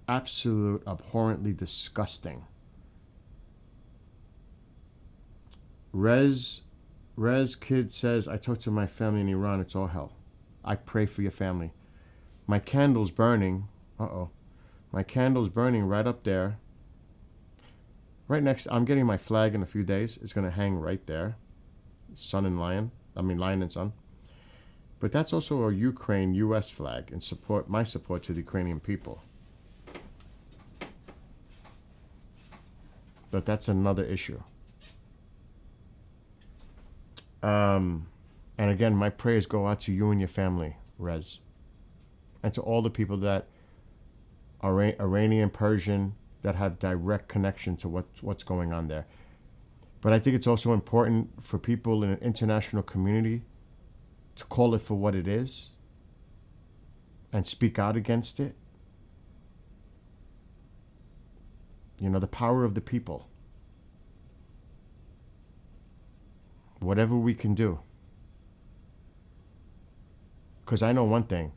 [SPEAKER 2] Absolute, abhorrently disgusting. Rez Kid says, I talked to my family in Iran. It's all hell. I pray for your family. My candle's burning. My candle's burning right up there. Right next, I'm getting my flag in a few days. It's going to hang right there. Sun and lion. Lion and sun. But that's also a Ukraine-U.S. flag in support, my support to the Ukrainian people. But that's another issue. And again, my prayers go out to you and your family, Rez. And to all the people that are Iranian, Persian, that have direct connection to what's going on there. But I think it's also important for people in an international community to call it for what it is and speak out against it. The power of the people. Whatever we can do. Because I know one thing.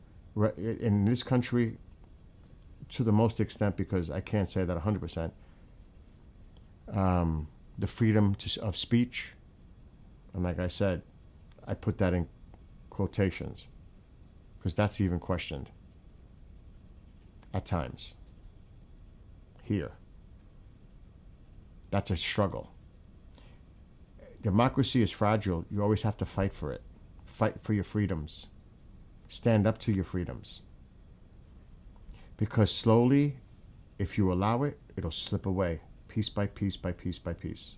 [SPEAKER 2] In this country, to the most extent, because I can't say that 100%, the freedom of speech, and like I said, I put that in quotations, because that's even questioned at times. Here. That's a struggle. Democracy is fragile. You always have to fight for it. Fight for your freedoms. Stand up to your freedoms. Because slowly, if you allow it, it'll slip away. Piece by piece by piece by piece.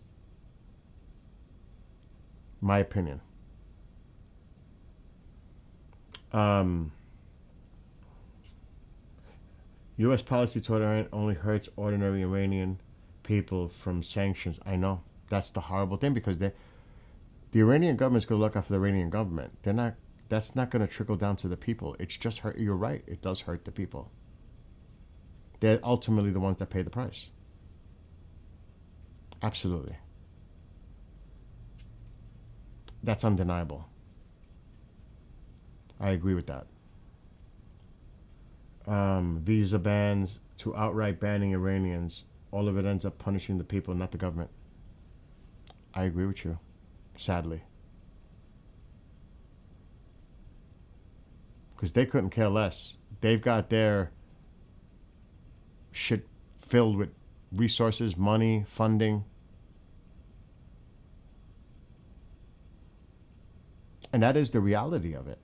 [SPEAKER 2] My opinion. U.S. policy toward Iran only hurts ordinary Iranian people from sanctions. I know. That's the horrible thing, because the Iranian government's going to look after the Iranian government. That's not going to trickle down to the people. It's just hurt. You're right. It does hurt the people. They're ultimately the ones that pay the price. Absolutely. That's undeniable. I agree with that. Visa bans to outright banning Iranians. All of it ends up punishing the people, not the government. I agree with you. Sadly. Because they couldn't care less. They've got their shit filled with resources, money, funding. And that is the reality of it.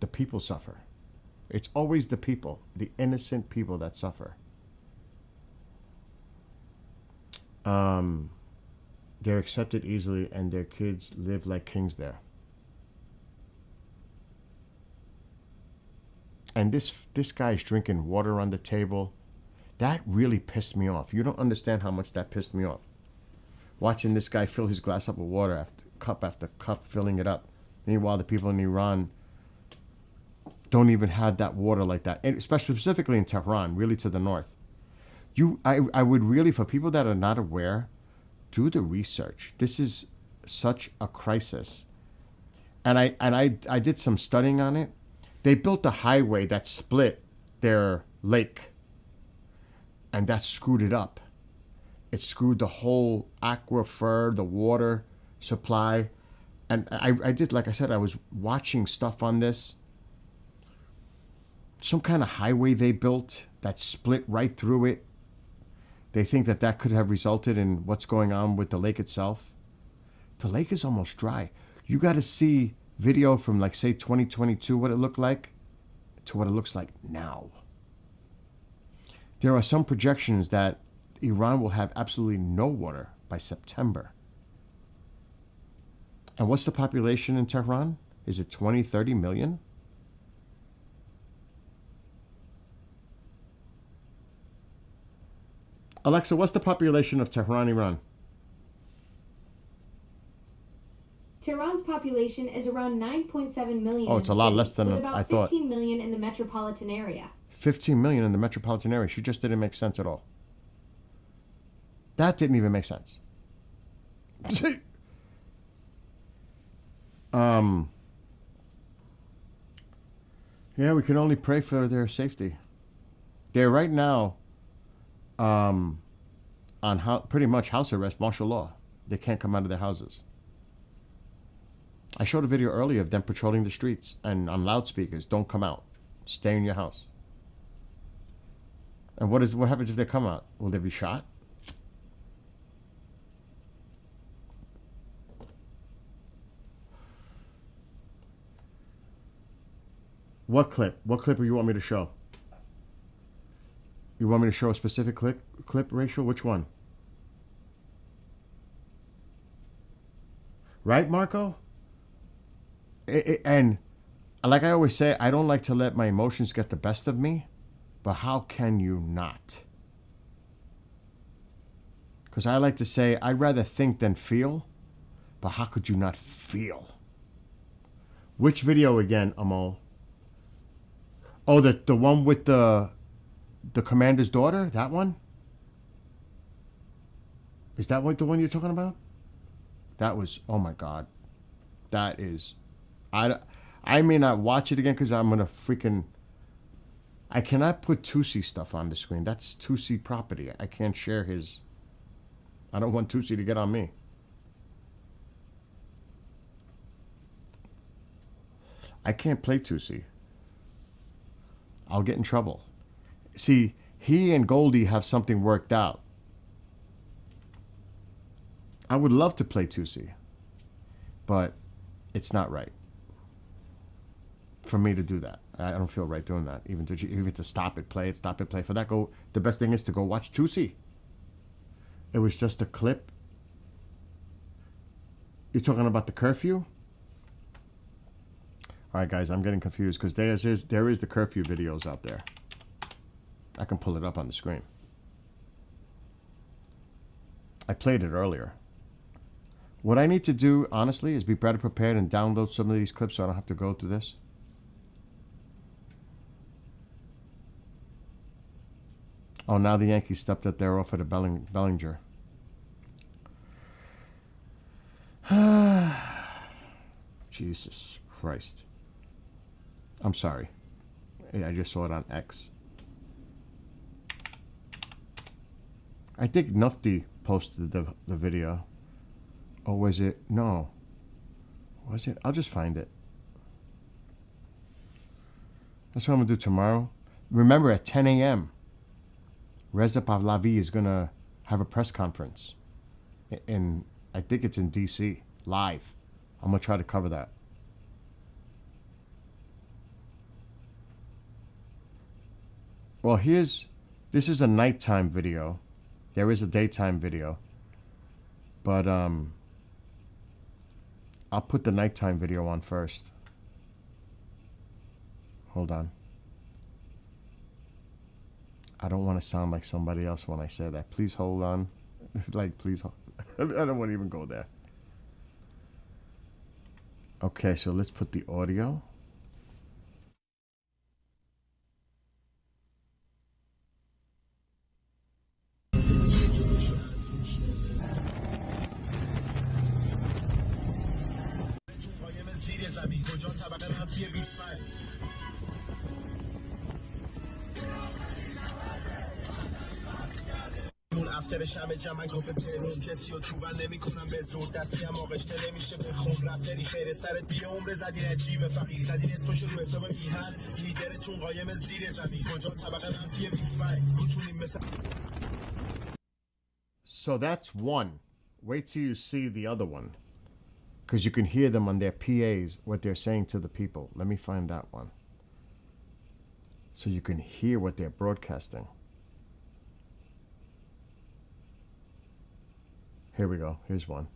[SPEAKER 2] The people suffer. It's always the people, the innocent people that suffer. they're accepted easily and their kids live like kings there. And this guy's drinking water on the table. That really pissed me off. You don't understand how much that pissed me off. Watching this guy fill his glass up with water after cup, filling it up. Meanwhile, the people in Iran don't even have that water like that, and especially specifically in Tehran, really to the north. I would really, for people that are not aware, do the research. This is such a crisis, and I did some studying on it. They built a highway that split their lake, and that screwed it up. It screwed the whole aquifer, the water supply. And I did, like I said, I was watching stuff on this. Some kind of highway they built that split right through it. They think that could have resulted in what's going on with the lake itself. The lake is almost dry. You got to see video from, like, say, 2022, what it looked like, to what it looks like now. There are some projections that Iran will have absolutely no water by September. And what's the population in Tehran? Is it 20, 30 million? Alexa, what's the population of Tehran, Iran?
[SPEAKER 7] Tehran's population is around 9.7 million.
[SPEAKER 2] Oh, it's a lot less than
[SPEAKER 7] with about
[SPEAKER 2] I thought.
[SPEAKER 7] 15 million in the metropolitan area. 15
[SPEAKER 2] million in the metropolitan area. She just didn't make sense at all. That didn't even make sense. Yeah, we can only pray for their safety. They're right now on pretty much house arrest, martial law. They can't come out of their houses. I showed a video earlier of them patrolling the streets and on loudspeakers, don't come out. Stay in your house. And what happens if they come out? Will they be shot? What clip? What clip do you want me to show? You want me to show a specific clip, Rachel? Which one? Right, Marco? And like I always say, I don't like to let my emotions get the best of me, but how can you not? Because I like to say, I'd rather think than feel, but how could you not feel? Which video again, Amol? Oh, the one with the commander's daughter? That one? Is that what the one you're talking about? That was, oh my God. That is, I may not watch it again because I'm going to freaking, I cannot put Tusi stuff on the screen. That's Tusi property. I can't share his, I don't want Tusi to get on me. I can't play Tusi. I'll get in trouble. See, he and Goldie have something worked out. I would love to play Tusi, but it's not right for me to do that. I don't feel right doing that. Even to stop it, play it, stop it, play. For that, the best thing is to go watch Tusi. It was just a clip. You're talking about the curfew? All right, guys, I'm getting confused because there is the curfew videos out there. I can pull it up on the screen. I played it earlier. What I need to do, honestly, is be better prepared and download some of these clips so I don't have to go through this. Oh, now the Yankees stepped at their offer to Bellinger. Jesus Christ. I'm sorry. I just saw it on X. I think Nufti posted the video. Oh, was it? No. Was it? I'll just find it. That's what I'm going to do tomorrow. Remember, at 10 a.m., Reza Pahlavi is going to have a press conference. I think it's in D.C., live. I'm going to try to cover that. Well, this is a nighttime video. There is a daytime video. But I'll put the nighttime video on first. Hold on. I don't want to sound like somebody else when I say that. Please hold on. Like, please hold. I don't want to even go there. Okay, so let's put the audio.
[SPEAKER 1] افتر شب جمع کافه ترون کسی رو توون نمی کنم به زور دستی هم آغشته نمیشه به خون رفتری خیر سرت بیه عمر زدین عجیب فقیر زدین اسمش رو حساب میهن لیدرتون قایم زیر زمین کجا طبقه منفی 25 میتونیم مثل
[SPEAKER 2] So that's one. Wait till you see the other one. Because you can hear them on their PAs, what they're saying to the people. Let me find that one. So you can hear what they're broadcasting. Here we go. Here's one.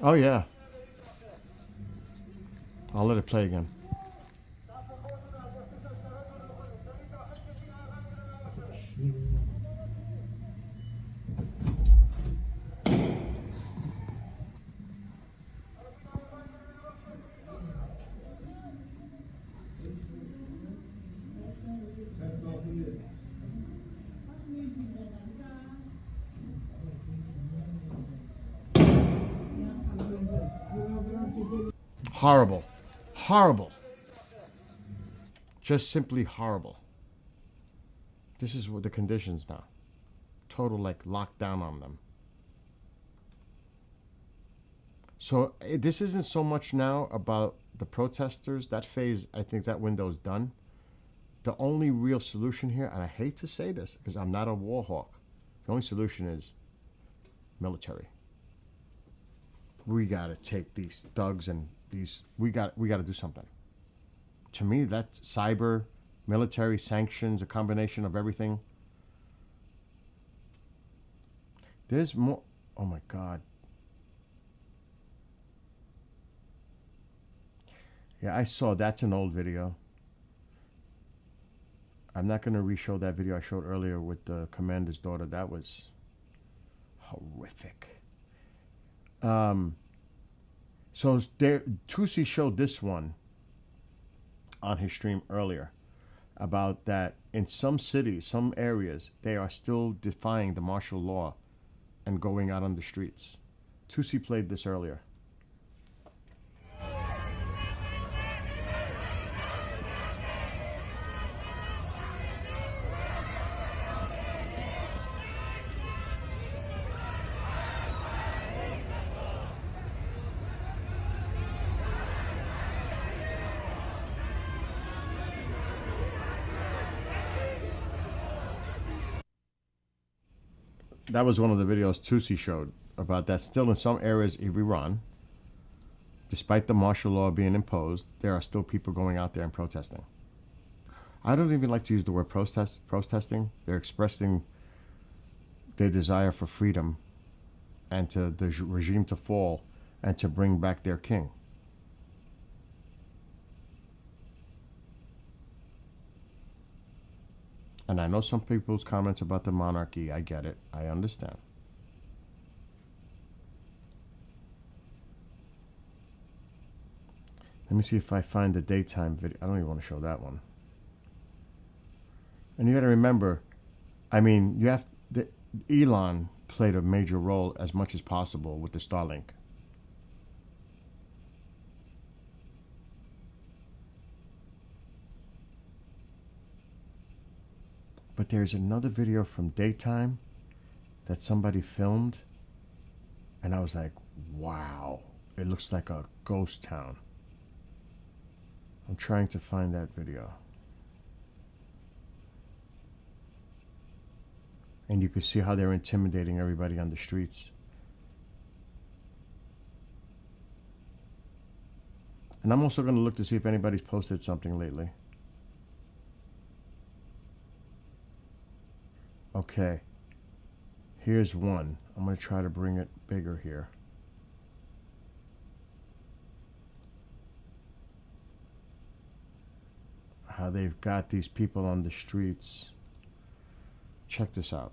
[SPEAKER 2] Oh, yeah. I'll let it play again. Horrible. Horrible. Just simply horrible. This is what the conditions now. Total like lockdown on them. So this isn't so much now about the protesters. That phase, I think that window's done. The only real solution here, and I hate to say this because I'm not a war hawk, the only solution is military. We gotta take these thugs and we got to do something. To me, that's cyber, military, sanctions, a combination of everything. There's more. Oh my God. Yeah, I saw that's an old video. I'm not going to re-show that video I showed earlier with the commander's daughter. That was horrific. So Tusi showed this one on his stream earlier about that in some cities, some areas, they are still defying the martial law and going out on the streets. Tusi played this earlier. That was one of the videos Tusi showed about that. Still in some areas of Iran, despite the martial law being imposed, there are still people going out there and protesting. I don't even like to use the word protesting. They're expressing their desire for freedom and to the regime to fall and to bring back their king. And I know some people's comments about the monarchy. I get it. I understand. Let me see if I find the daytime video. I don't even want to show that one. And you got to remember, I mean, Elon played a major role as much as possible with the Starlink. But there's another video from daytime that somebody filmed, and I was like, wow, it looks like a ghost town. I'm trying to find that video. And you can see how they're intimidating everybody on the streets. And I'm also going to look to see if anybody's posted something lately. Okay. Here's one. I'm going to try to bring it bigger here. How they've got these people on the streets. Check this out.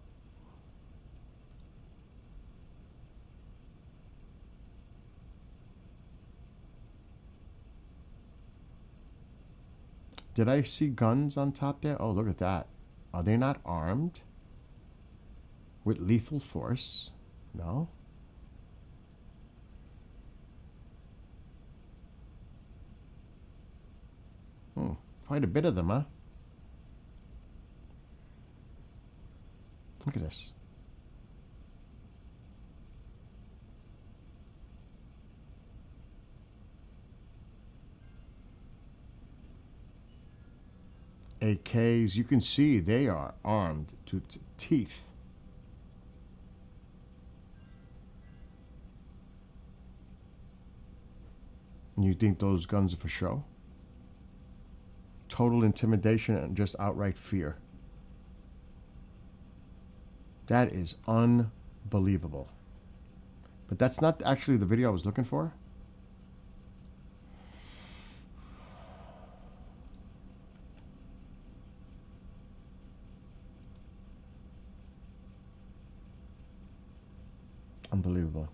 [SPEAKER 2] Did I see guns on top there? Oh, look at that. Are they not armed? With lethal force? No? Quite a bit of them, huh? Look at this. AKs, you can see they are armed to teeth. And you think those guns are for show? Total intimidation and just outright fear. That is unbelievable. But that's not actually the video I was looking for. Unbelievable.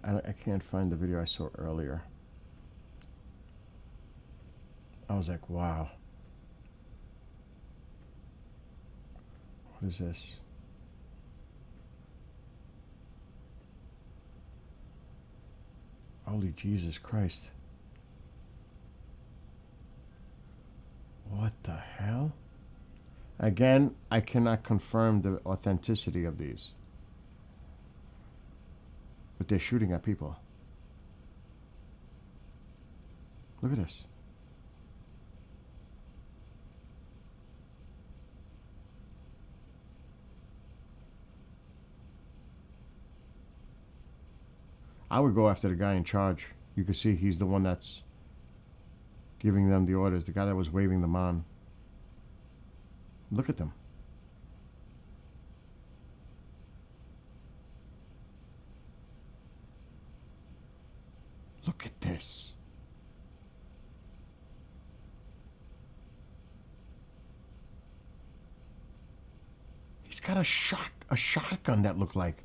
[SPEAKER 2] I can't find the video I saw earlier. I was like, wow. What is this? Holy Jesus Christ. What the hell? Again, I cannot confirm the authenticity of these. But they're shooting at people. Look at this. I would go after the guy in charge. You can see he's the one that's giving them the orders. The guy that was waving them on. Look at them. Look at this. He's got a shotgun that looked like.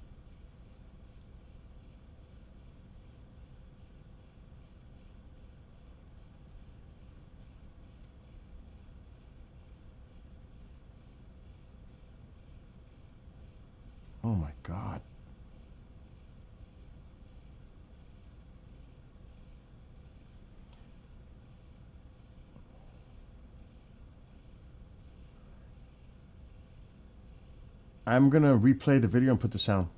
[SPEAKER 2] Oh my God. I'm gonna replay the video and put the sound.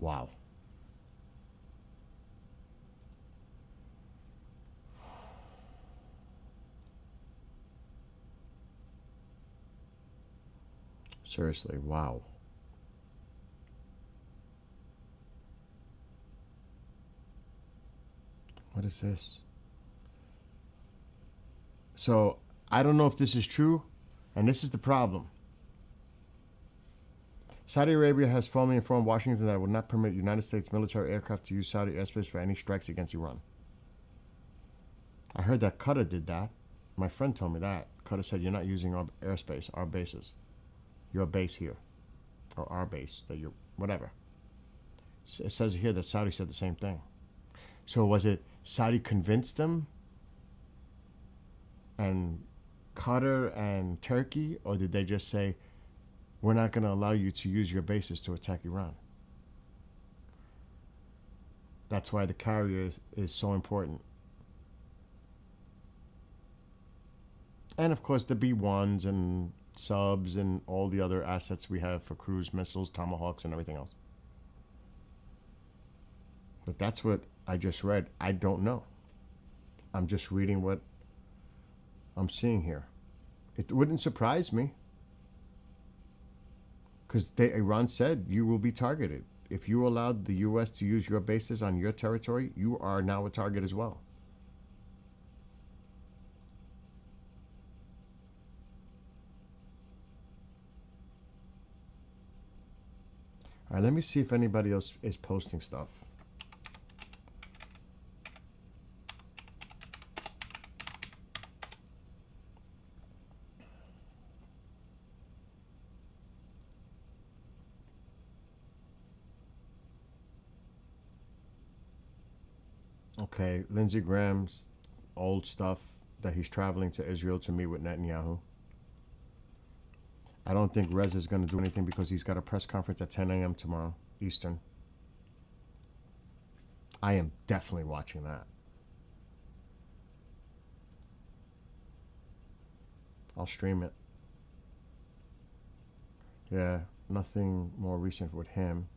[SPEAKER 2] Wow. Seriously, wow. What is this? So, I don't know if this is true, and this is the problem. Saudi Arabia has formally informed Washington that it will not permit United States military aircraft to use Saudi airspace for any strikes against Iran. I heard that Qatar did that. My friend told me that. Qatar said, you're not using our airspace, our bases. Your base here. Or our base, that you're, whatever. It says here that Saudi said the same thing. So was it Saudi convinced them? And Qatar and Turkey? Or did they just say, we're not going to allow you to use your bases to attack Iran? That's why the carrier is so important. And of course the B-1s and subs and all the other assets we have for cruise missiles, Tomahawks, and everything else. But that's what I just read. I don't know. I'm just reading what I'm seeing here. It wouldn't surprise me. Because Iran said you will be targeted. If you allowed the U.S. to use your bases on your territory, you are now a target as well. All right, let me see if anybody else is posting stuff. Okay, Lindsey Graham's old stuff that he's traveling to Israel to meet with Netanyahu. I don't think Rez is going to do anything because he's got a press conference at 10 a.m. tomorrow, Eastern. I am definitely watching that. I'll stream it. Yeah, nothing more recent with him.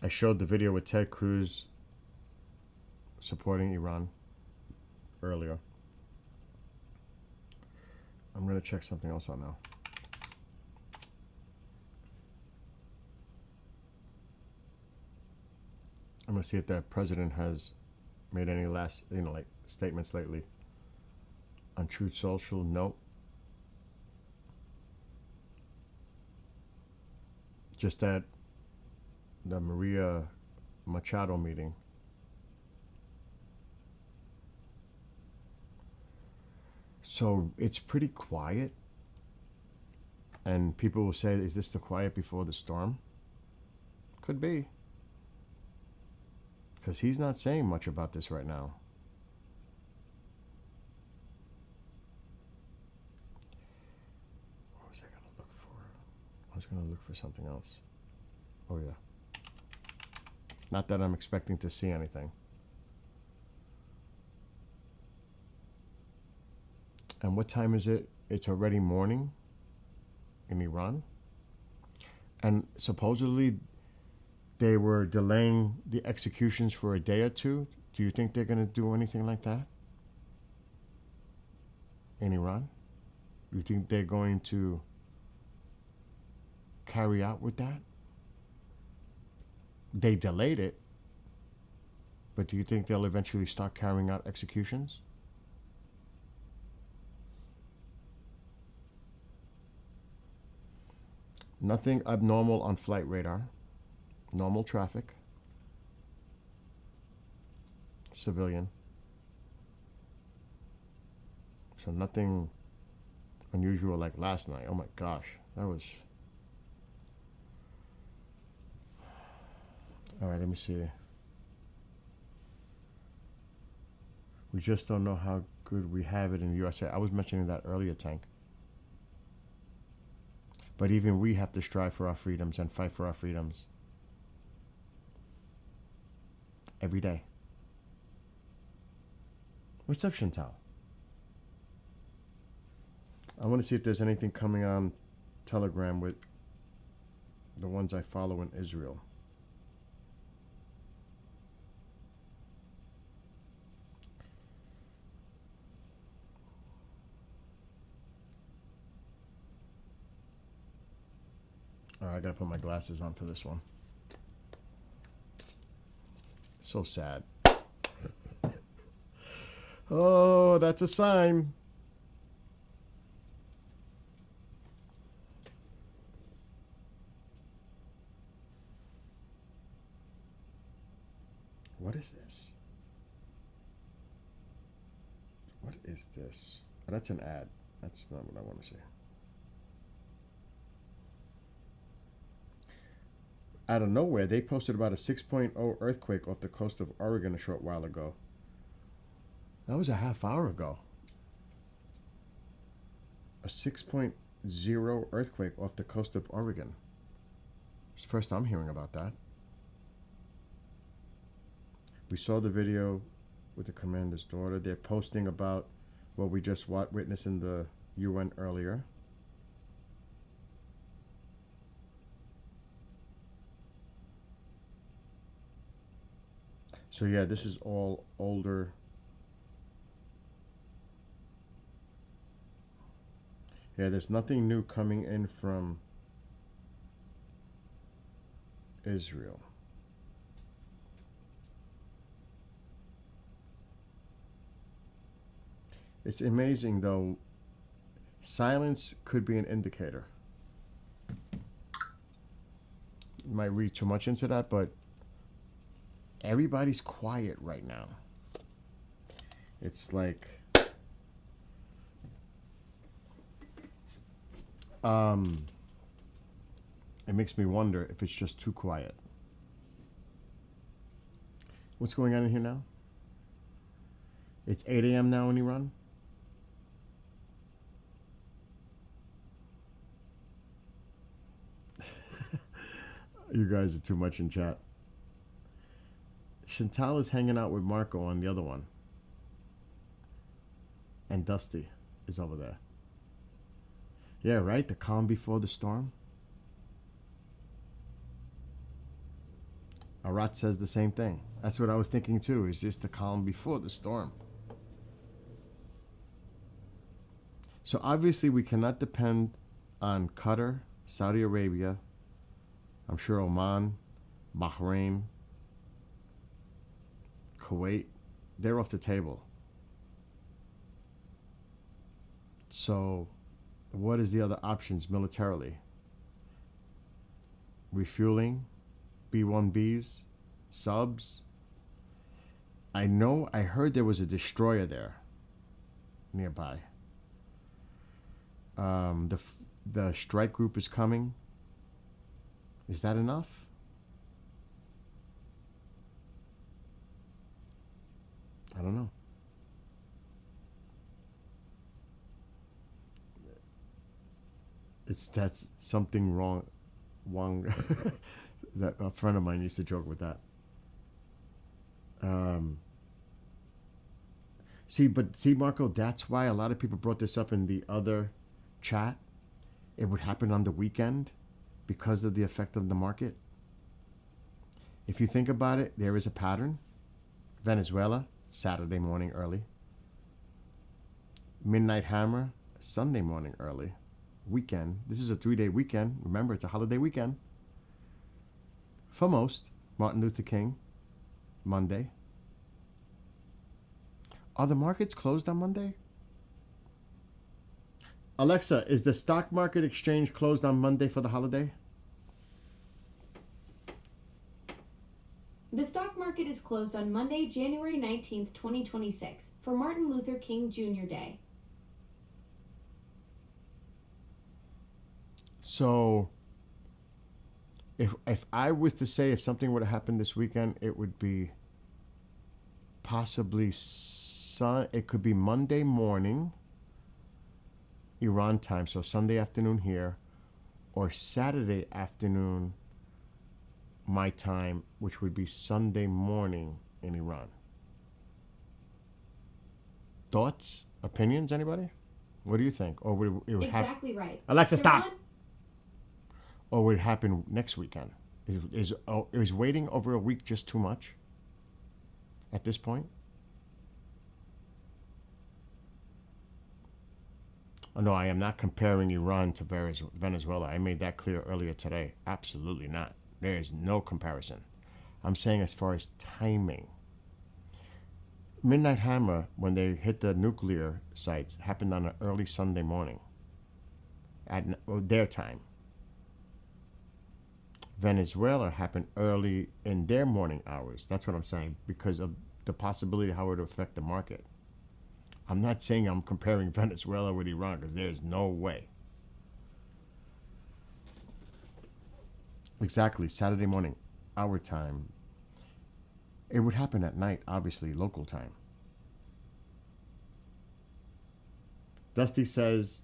[SPEAKER 2] I showed the video with Ted Cruz supporting Iran earlier. I'm going to check something else out now. I'm going to see if the president has made any last, like statements lately. On Truth Social, nope. Just that the Maria Machado meeting. So it's pretty quiet. And people will say, is this the quiet before the storm? Could be. Because he's not saying much about this right now. What was I going to look for? I was going to look for something else. Oh, yeah. Not that I'm expecting to see anything. And what time is it? It's already morning in Iran. And supposedly they were delaying the executions for a day or two. Do you think they're going to do anything like that in Iran? Do you think they're going to carry out with that? They delayed it, but do you think they'll eventually start carrying out executions? Nothing abnormal on flight radar. Normal traffic. civilian. So nothing unusual like last night. Oh my gosh, that was... All right, let me see. We just don't know how good we have it in the USA. I was mentioning that earlier, Tank. But even we have to strive for our freedoms and fight for our freedoms every day. What's up, Chantal? I want to see if there's anything coming on Telegram with the ones I follow in Israel. All right, I gotta put my glasses on for this one. So sad. Oh, that's a sign. What is this? What is this? Oh, that's an ad. That's not what I want to see. Out of nowhere, they posted about a 6.0 earthquake off the coast of Oregon a short while ago. That was a half hour ago. A 6.0 earthquake off the coast of Oregon. It's the first I'm hearing about that. We saw the video with the commander's daughter. They're posting about what we just witnessed in the UN earlier. So yeah, this is all older. Yeah, there's nothing new coming in from Israel. It's amazing though. Silence could be an indicator. You might read too much into that, but everybody's quiet right now. It's like it makes me wonder if it's just too quiet. What's going on in here now? It's 8 a.m. now in Iran. You guys are too much in chat. Chantal is hanging out with Marco on the other one. And Dusty is over there. Yeah, right? The calm before the storm. Arat says the same thing. That's what I was thinking too. Is just the calm before the storm. So obviously we cannot depend on Qatar, Saudi Arabia, I'm sure Oman, Bahrain, Kuwait. They're off the table. So what is the other options militarily? Refueling, B-1Bs, subs. I heard there was a destroyer there nearby. The strike group is coming. Is that enough? I don't know. That's something wrong. That a friend of mine used to joke with that. See, Marco, that's why a lot of people brought this up in the other chat. It would happen on the weekend because of the effect of the market. If you think about it, there is a pattern. Venezuela, Saturday morning early. Midnight Hammer, Sunday morning early. Weekend. This is a 3-day weekend. Remember, it's a holiday weekend. For most, Martin Luther King, Monday. Are the markets closed on Monday? Alexa, is the stock market exchange closed on Monday for the holiday?
[SPEAKER 7] The stock market is closed on Monday, January 19th, 2026, for Martin Luther King Jr. Day.
[SPEAKER 2] So, if I was to say if something would have happened this weekend, it would be possibly it could be Monday morning, Iran time, so Sunday afternoon here, or Saturday afternoon, my time, which would be Sunday morning in Iran. Thoughts, opinions, anybody? What do you think? Or would it would
[SPEAKER 7] Exactly right.
[SPEAKER 2] Alexa, stop!
[SPEAKER 7] Tehran-
[SPEAKER 2] Or would it happen next weekend? Is waiting over a week just too much at this point? Oh, no, I am not comparing Iran to Venezuela. I made that clear earlier today. Absolutely not. There is no comparison. I'm saying as far as timing. Midnight Hammer, when they hit the nuclear sites, happened on an early Sunday morning at their time. Venezuela happened early in their morning hours. That's what I'm saying, because of the possibility how it would affect the market. I'm not saying I'm comparing Venezuela with Iran, because there's no way. Exactly, Saturday morning, our time. It would happen at night, obviously, local time. Dusty says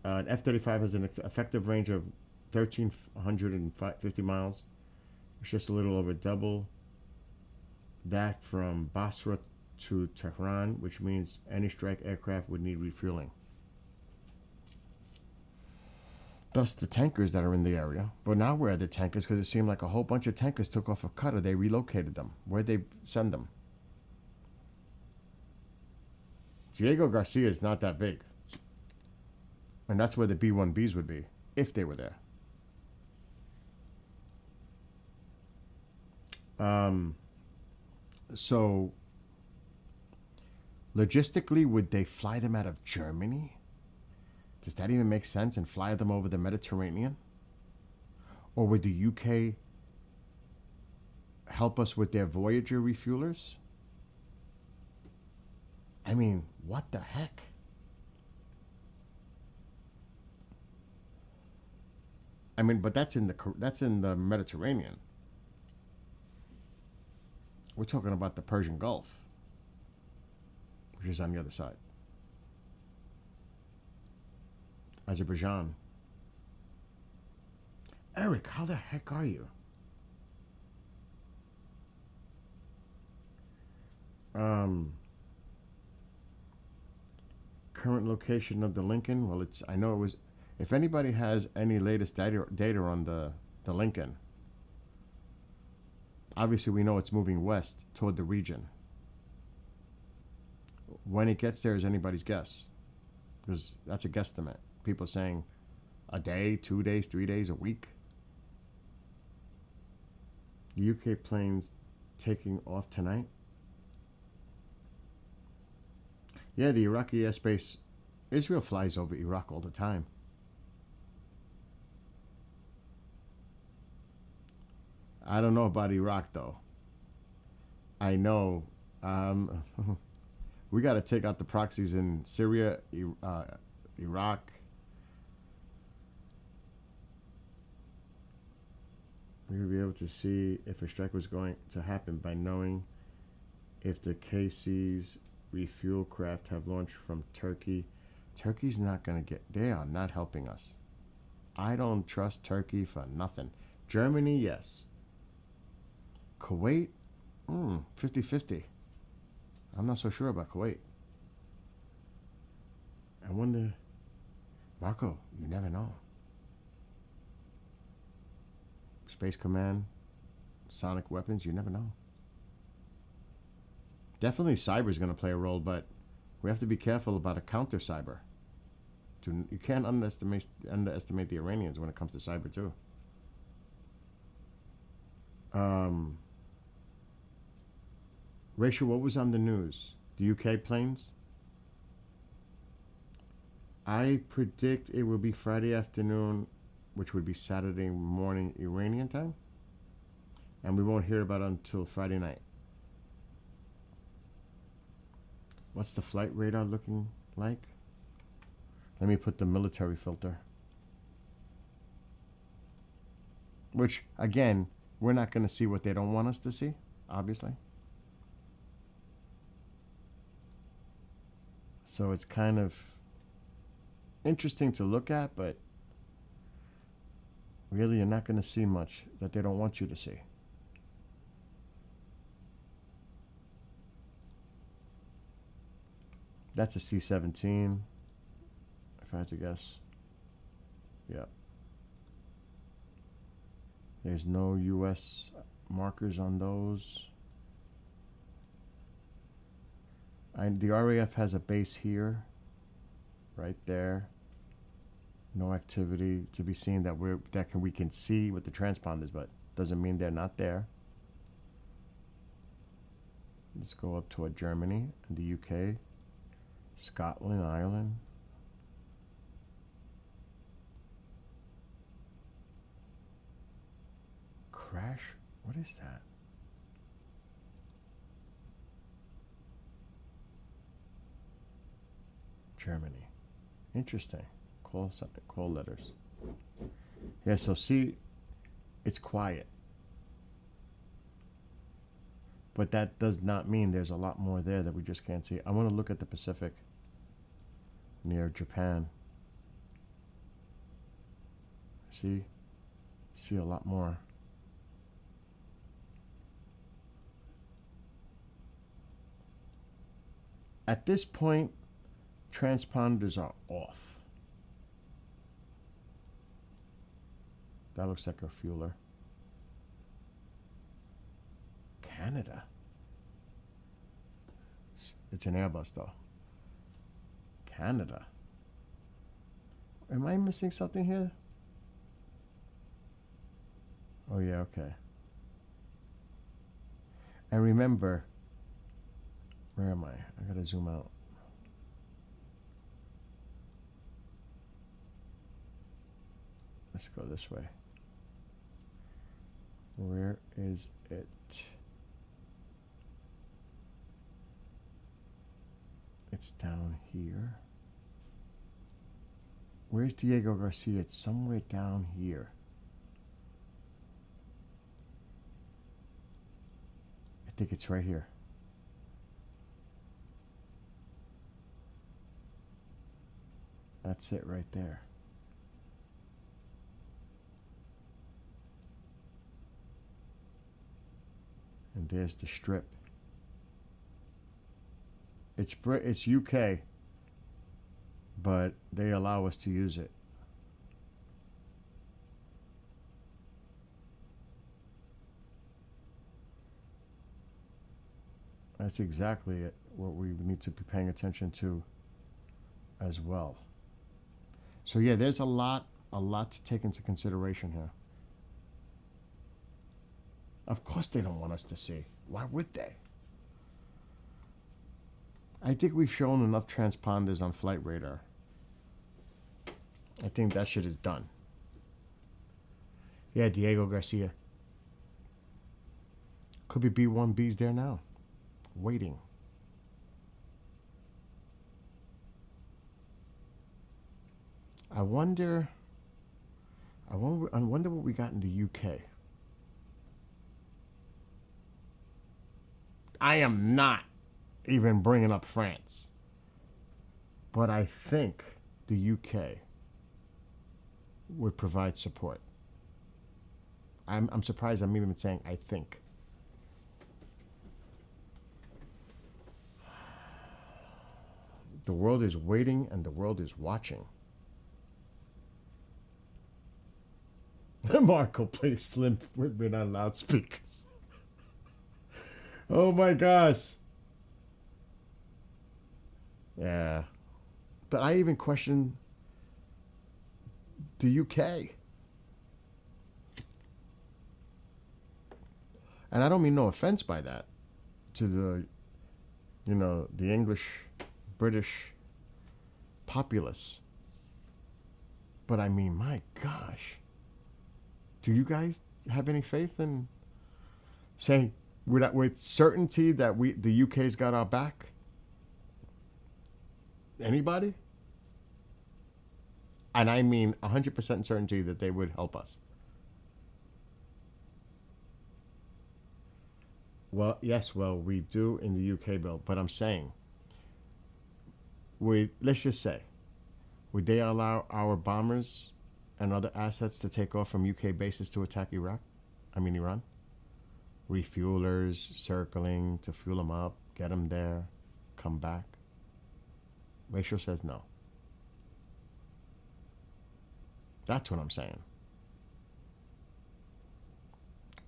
[SPEAKER 2] an F-35 has an effective range of 1,350 miles. It's just a little over double that from Basra to Tehran, which means any strike aircraft would need refueling. Thus, the tankers that are in the area. But now where are the tankers? Because it seemed like a whole bunch of tankers took off of Qatar. They relocated them. Where'd they send them? Diego Garcia is not that big. And that's where the B-1Bs would be, if they were there. So, logistically, would they fly them out of Germany? Does that even make sense? And fly them over the Mediterranean? Or would the UK help us with their Voyager refuelers? I mean, what the heck? I mean, but that's in the Mediterranean. We're talking about the Persian Gulf, which is on the other side. Azerbaijan. Eric, how the heck are you? Current location of the Lincoln. Well, I know it was. If anybody has any latest data on the Lincoln, obviously we know it's moving west toward the region. When it gets there is anybody's guess, because that's a guesstimate. People saying a day, 2 days, 3 days, a week. UK planes taking off tonight. Yeah, the Iraqi airspace. Israel flies over Iraq all the time. I don't know about Iraq, though. I know we got to take out the proxies in Syria, Iraq. We're going to be able to see if a strike was going to happen by knowing if the KC's refuel craft have launched from Turkey. Turkey's not going to they are not helping us. I don't trust Turkey for nothing. Germany, yes. Kuwait, 50-50. I'm not so sure about Kuwait. I wonder, Marco, you never know. Space Command, sonic weapons, you never know. Definitely cyber is going to play a role, but we have to be careful about a counter cyber. You can't underestimate the Iranians when it comes to cyber too. Rachel, what was on the news? The UK planes? I predict it will be Friday afternoon, which would be Saturday morning Iranian time. And we won't hear about it until Friday night. What's the flight radar looking like? Let me put the military filter. Which, again, we're not going to see what they don't want us to see, obviously. So it's kind of interesting to look at, but really you're not going to see much that they don't want you to see. That's a C-17, if I had to guess. Yeah. There's no U.S. markers on those. The RAF has a base here, right there. No activity to be seen that we can see with the transponders, but doesn't mean they're not there. Let's go up toward Germany and the UK, Scotland, Ireland. Crash? What is that? Germany. Interesting. Call letters. Yeah, so see, it's quiet. But that does not mean there's a lot more there that we just can't see. I want to look at the Pacific near Japan. See a lot more. At this point, transponders are off. That looks like a fueler. Canada. It's an Airbus though. Canada. Am I missing something here? Oh yeah, okay. And remember, where am I? I gotta zoom out. Let's go this way. Where is it? It's down here. Where's Diego Garcia? It's somewhere down here. I think it's right here. That's it right there. And there's the strip. It's UK, but they allow us to use it. That's exactly it, what we need to be paying attention to as well. So yeah, there's a lot to take into consideration here. Of course they don't want us to see. Why would they? I think we've shown enough transponders on flight radar. I think that shit is done. Yeah, Diego Garcia. Could be B-1Bs there now. Waiting. I wonder what we got in the UK. I am not even bringing up France. But I think the UK would provide support. I'm surprised I'm even saying I think. The world is waiting and the world is watching. Marco plays Slim Whitman on loudspeakers. Oh my gosh. Yeah. But I even question the UK. And I don't mean no offense by that to the, the English, British populace. But I mean, my gosh. Do you guys have any faith in saying with certainty that the UK's got our back? Anybody? And I mean 100% certainty that they would help us. Well, yes, we do in the UK bill, but I'm saying, let's just say, would they allow our bombers and other assets to take off from UK bases to attack Iran? Refuelers circling to fuel them up, get them there, come back. Rachel says no. That's what I'm saying.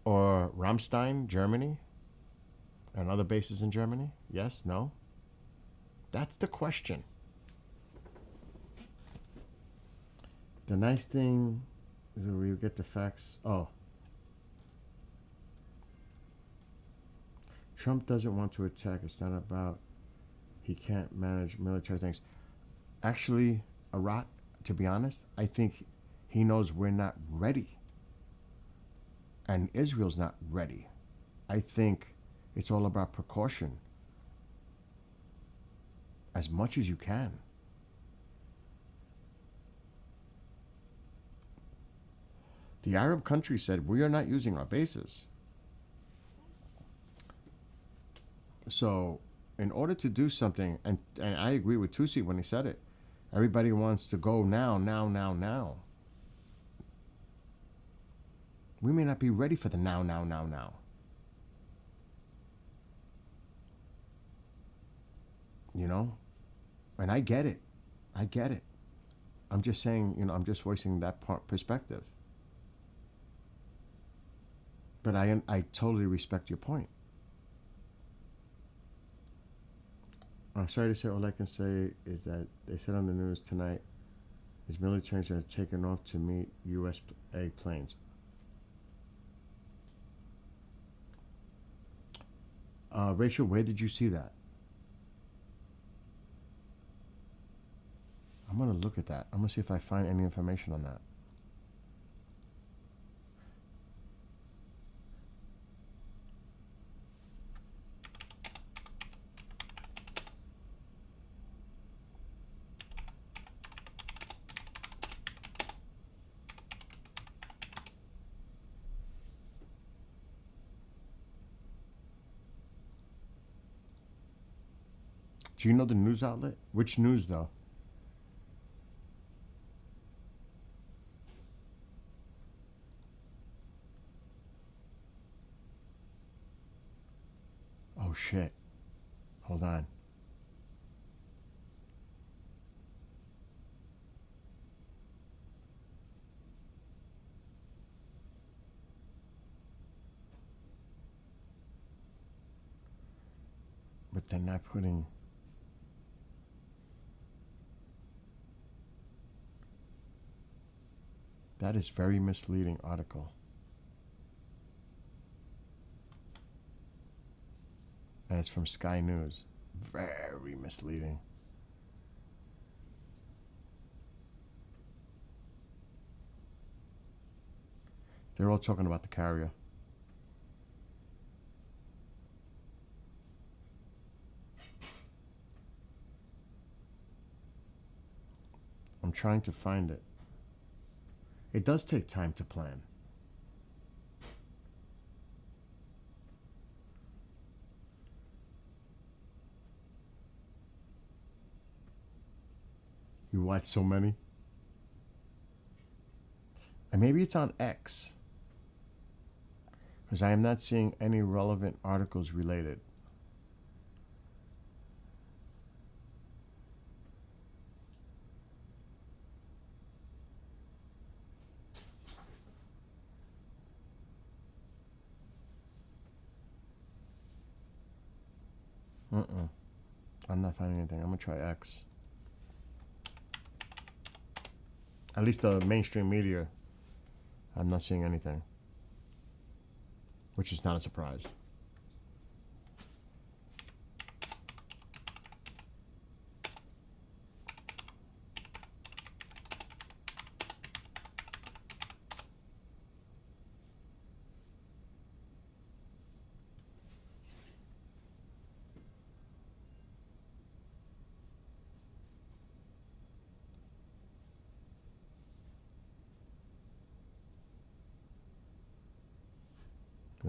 [SPEAKER 2] Or Ramstein, Germany, and other bases in Germany? Yes, no? That's the question. The nice thing is that we get the facts. Oh. Trump doesn't want to attack. It's not about he can't manage military things. Actually, Arat, to be honest, I think he knows we're not ready. And Israel's not ready. I think it's all about precaution. As much as you can. The Arab countries said, we are not using our bases. So, in order to do something, and I agree with Tusi when he said it, everybody wants to go now. We may not be ready for the now. You know? And I get it. I'm just saying, I'm just voicing that perspective. But I totally respect your point. I'm sorry to say, all I can say is that they said on the news tonight his militaries are taken off to meet USA planes. Rachel, where did you see that? I'm going to look at that. I'm going to see if I find any information on that. Do you know the news outlet? Which news, though? Oh, shit. Hold on. But they're not putting... That is very misleading article. And it's from Sky News. Very misleading. They're all talking about the carrier. I'm trying to find it. It does take time to plan. You watch so many? And maybe it's on X. Because I am not seeing any relevant articles related. I'm not finding anything. I'm going to try X. At least the mainstream media, I'm not seeing anything. Which is not a surprise.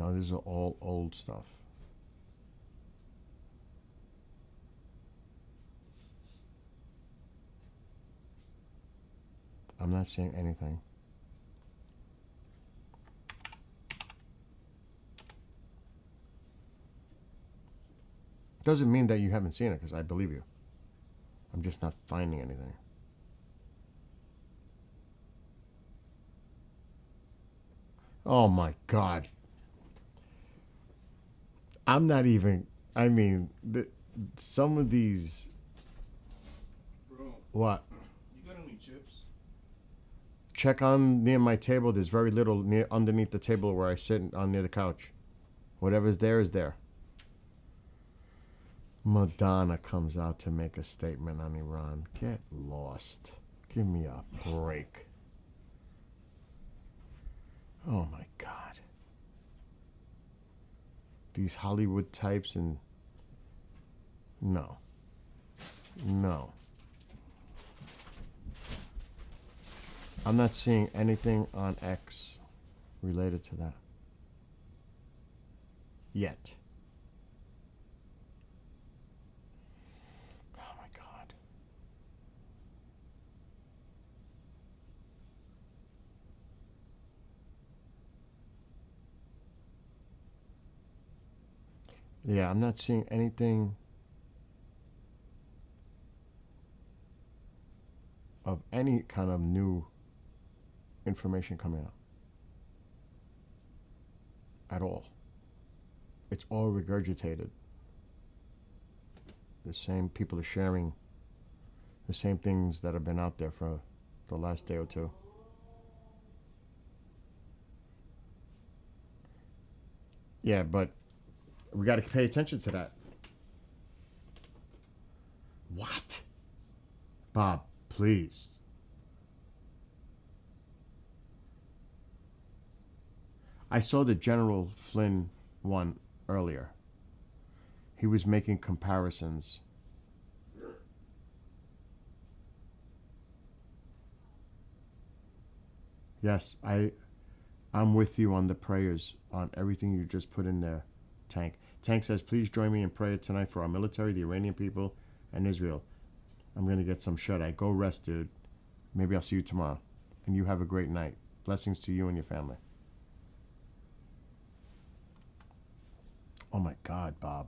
[SPEAKER 2] No, these are all old stuff. I'm not seeing anything. Doesn't mean that you haven't seen it, because I believe you. I'm just not finding anything. Oh my God. I'm not even, I mean, some of these.
[SPEAKER 8] Bro,
[SPEAKER 2] What?
[SPEAKER 8] you got any chips?
[SPEAKER 2] Check on near my table. There's very little near underneath the table where I sit on near the couch. Whatever's there is there. Madonna comes out to make a statement on Iran. Get lost. Give me a break. Oh my God. These Hollywood types and no. No. I'm not seeing anything on X related to that. Yet. Oh my God. Yeah, I'm not seeing anything of any kind of new information coming out at all. It's all regurgitated. The same people are sharing the same things that have been out there for the last day or two. Yeah, but we got to pay attention to that. What? Bob, please. I saw the General Flynn one earlier. He was making comparisons. Yes, I'm with you on the prayers, on everything you just put in there, Tank. Tank says, please join me in prayer tonight for our military, the Iranian people, and Israel. I'm going to get some shut-eye. Go rest, dude. Maybe I'll see you tomorrow. And you have a great night. Blessings to you and your family. Oh my God, Bob.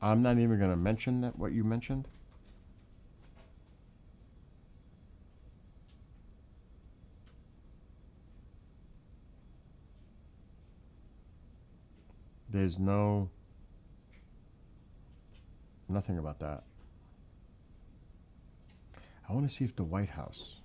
[SPEAKER 2] I'm not even going to mention that what you mentioned. There's nothing about that. I want to see if the White House.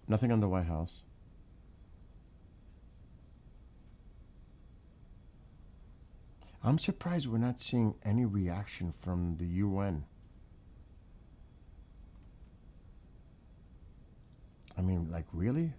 [SPEAKER 2] Nothing on the White House. I'm surprised we're not seeing any reaction from the UN. I mean, like, really?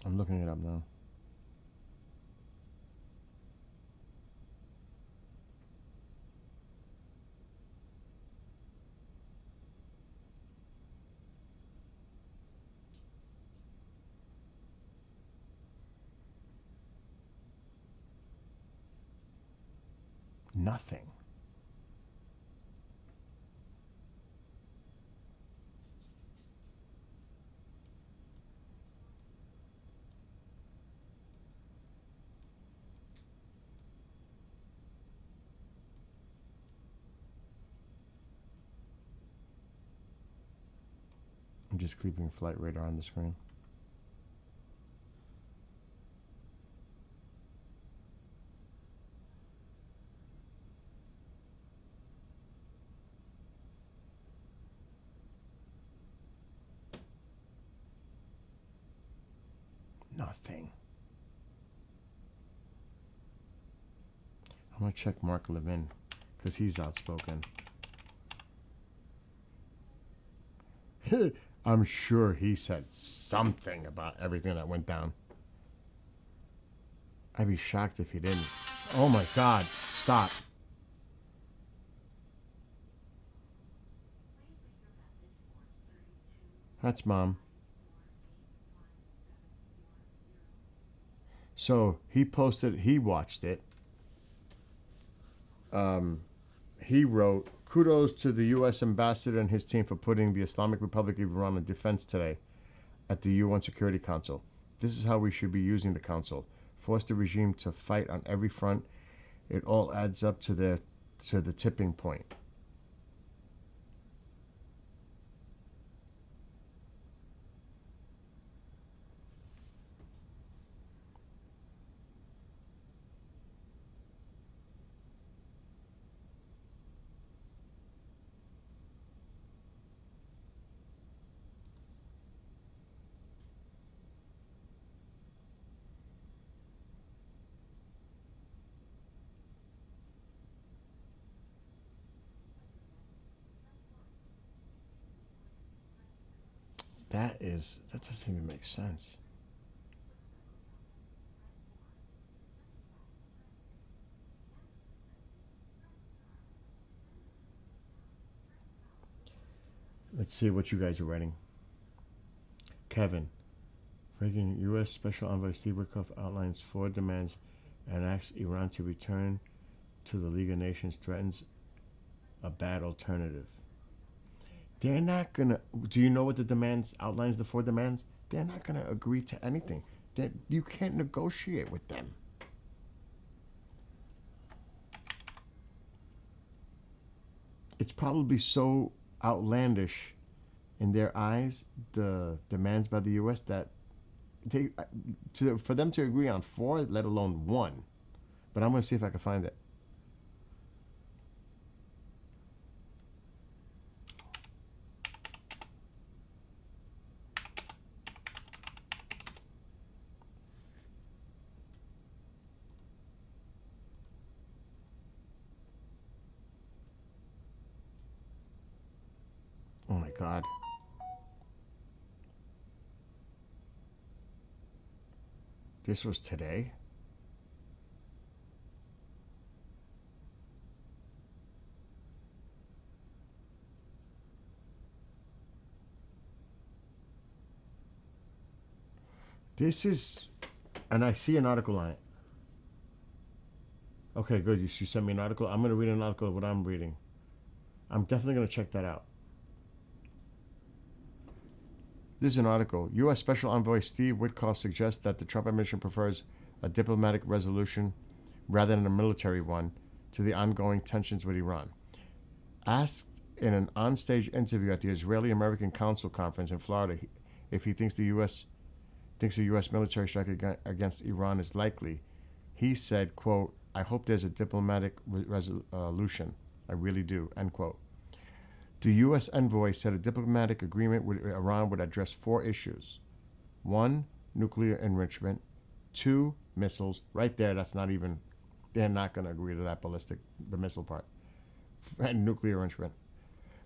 [SPEAKER 2] I'm looking it up now. Nothing. I'm just keeping flight radar on the screen. nothing. I'm going to check Mark Levin because he's outspoken. I'm sure he said something about everything that went down. I'd be shocked if he didn't. Oh my God, stop. That's Mom. So he posted, he watched it. He wrote, kudos to the U.S. ambassador and his team for putting the Islamic Republic of Iran on defense today at the UN Security Council. This is how we should be using the council. Force the regime to fight on every front. It all adds up to the tipping point. That doesn't even make sense. Let's see what you guys are writing. Kevin, Reagan, U.S. Special Envoy Steve Witkoff outlines 4 demands and asks Iran to return to the League of Nations, threatens a bad alternative. They're not going to... Do you know what the demands outlines, the 4 demands? They're not going to agree to anything. You can't negotiate with them. It's probably so outlandish in their eyes, the demands by the U.S., that for them to agree on 4, let alone 1. But I'm going to see if I can find it. Oh my God. This was today? This is, and I see an article on it. Okay, good. You sent me an article. I'm going to read an article of what I'm reading. I'm definitely going to check that out. This is an article. U.S. Special Envoy Steve Witkoff suggests that the Trump administration prefers a diplomatic resolution rather than a military one to the ongoing tensions with Iran. Asked in an on-stage interview at the Israeli-American Council Conference in Florida if he thinks a U.S. military strike against Iran is likely, he said, quote, "I hope there's a diplomatic resolution. I really do," end quote. The U.S. envoy said a diplomatic agreement with Iran would address 4 issues. 1, nuclear enrichment. 2, missiles. Right there, that's not even, they're not going to agree to that the missile part. And nuclear enrichment.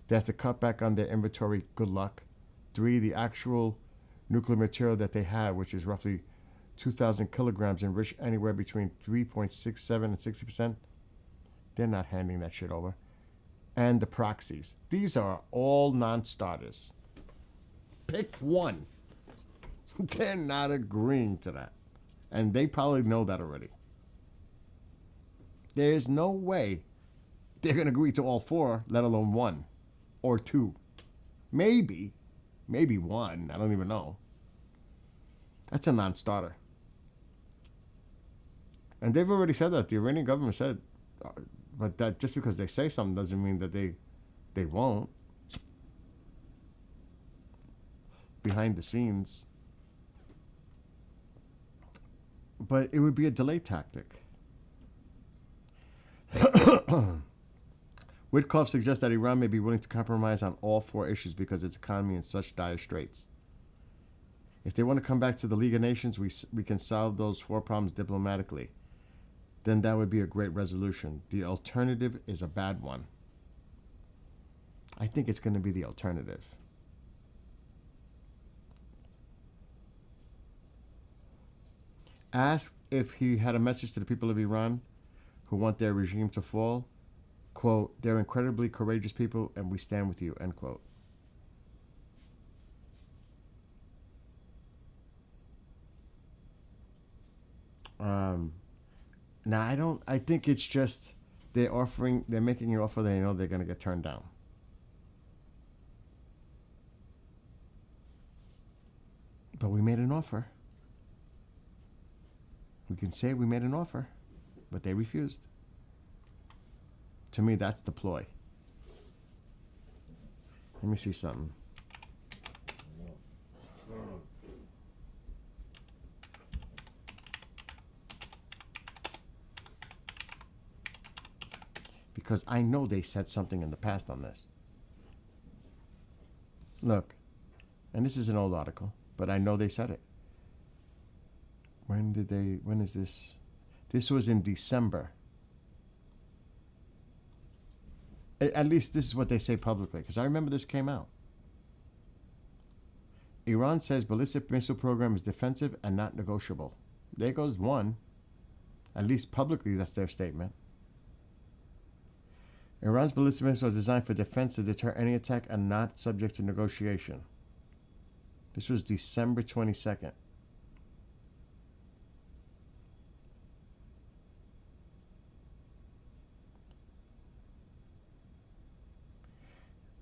[SPEAKER 2] They have to cut back on their inventory. Good luck. 3, the actual nuclear material that they have, which is roughly 2,000 kilograms, enriched anywhere between 3.67 and 60%. They're not handing that shit over. And the proxies. These are all non-starters. Pick one. They're not agreeing to that. And they probably know that already. There's no way they're going to agree to all 4, let alone 1 or 2. Maybe 1. I don't even know. That's a non-starter. And they've already said that. The Iranian government said... But that just because they say something doesn't mean that they won't. Behind the scenes. But it would be a delay tactic. Witkoff suggests that Iran may be willing to compromise on all 4 issues because its economy is in such dire straits. If they want to come back to the League of Nations, we can solve those 4 problems diplomatically. Then that would be a great resolution. The alternative is a bad one. I think it's going to be the alternative. Asked if he had a message to the people of Iran who want their regime to fall, quote, "They're incredibly courageous people and we stand with you," end quote. Now I think it's just they're making an offer they know they're going to get turned down. But we made an offer. We can say we made an offer, but they refused. To me, that's the ploy. Let me see something. Because I know they said something in the past on this. Look, and this is an old article, but I know they said it. When is this? This was in December. At least this is what they say publicly, because I remember this came out. Iran says ballistic missile program is defensive and not negotiable. There goes one. At least publicly, that's their statement. Iran's ballistic missile is designed for defense to deter any attack and not subject to negotiation. This was December 22nd.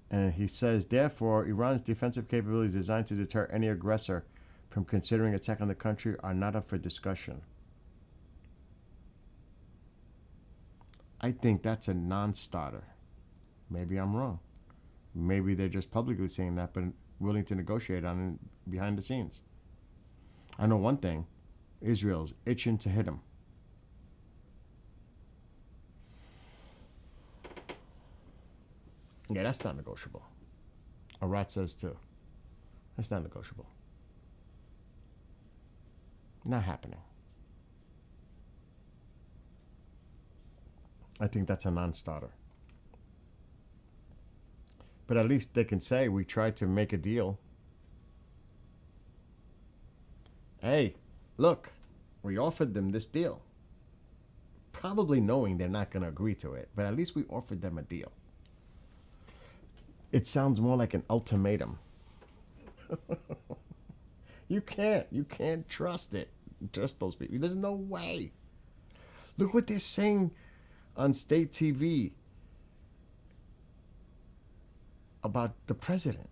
[SPEAKER 2] And he says, therefore, Iran's defensive capabilities designed to deter any aggressor from considering attack on the country are not up for discussion. I think that's a non-starter. Maybe I'm wrong. Maybe they're just publicly saying that, but willing to negotiate on it behind the scenes. I know one thing. Israel's itching to hit them. Yeah, that's not negotiable. Arat says too. That's not negotiable. Not happening. I think that's a non-starter. But at least they can say we tried to make a deal. Hey, look, we offered them this deal. Probably knowing they're not going to agree to it, but at least we offered them a deal. It sounds more like an ultimatum. You can't trust it. Trust those people. There's no way. Look what they're saying on state TV about the president.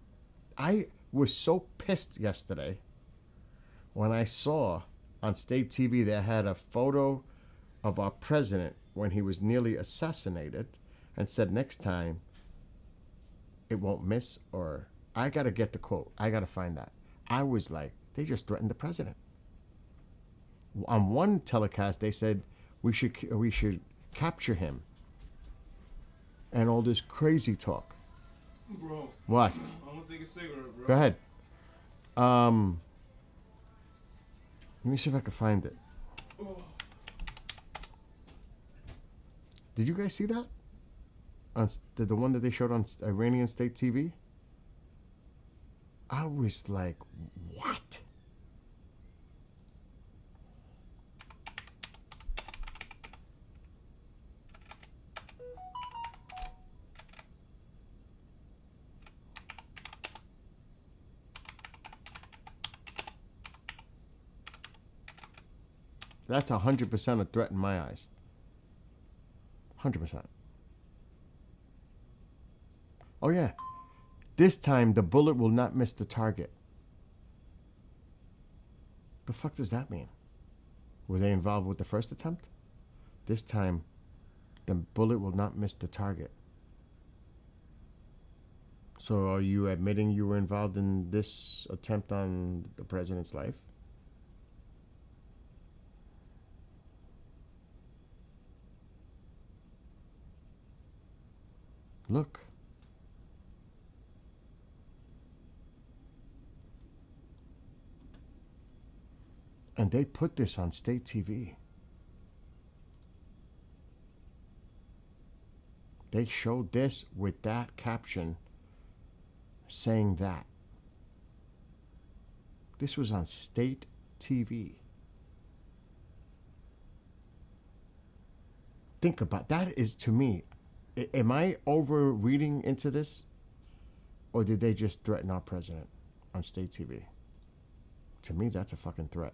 [SPEAKER 2] I was so pissed yesterday when I saw on state TV they had a photo of our president when he was nearly assassinated and said next time it won't miss, or I got to get the quote. I got to find that. I was like, they just threatened the president. On one telecast, they said we should capture him. And all this crazy talk.
[SPEAKER 8] Bro.
[SPEAKER 2] What?
[SPEAKER 8] I'm gonna take a cigarette, bro.
[SPEAKER 2] Go ahead. Let me see if I can find it. Did you guys see that? On the one that they showed on Iranian state TV? I was like, what? That's 100% a threat in my eyes. 100%. Oh yeah, this time the bullet will not miss the target. The fuck does that mean? Were they involved with the first attempt? This time, the bullet will not miss the target. So are you admitting you were involved in this attempt on the president's life? Look. And they put this on state TV. They showed this with that caption saying that. This was on state TV. Think about that. Is, to me, am I over reading into this, or did they just threaten our president on state TV? To me, that's a fucking threat.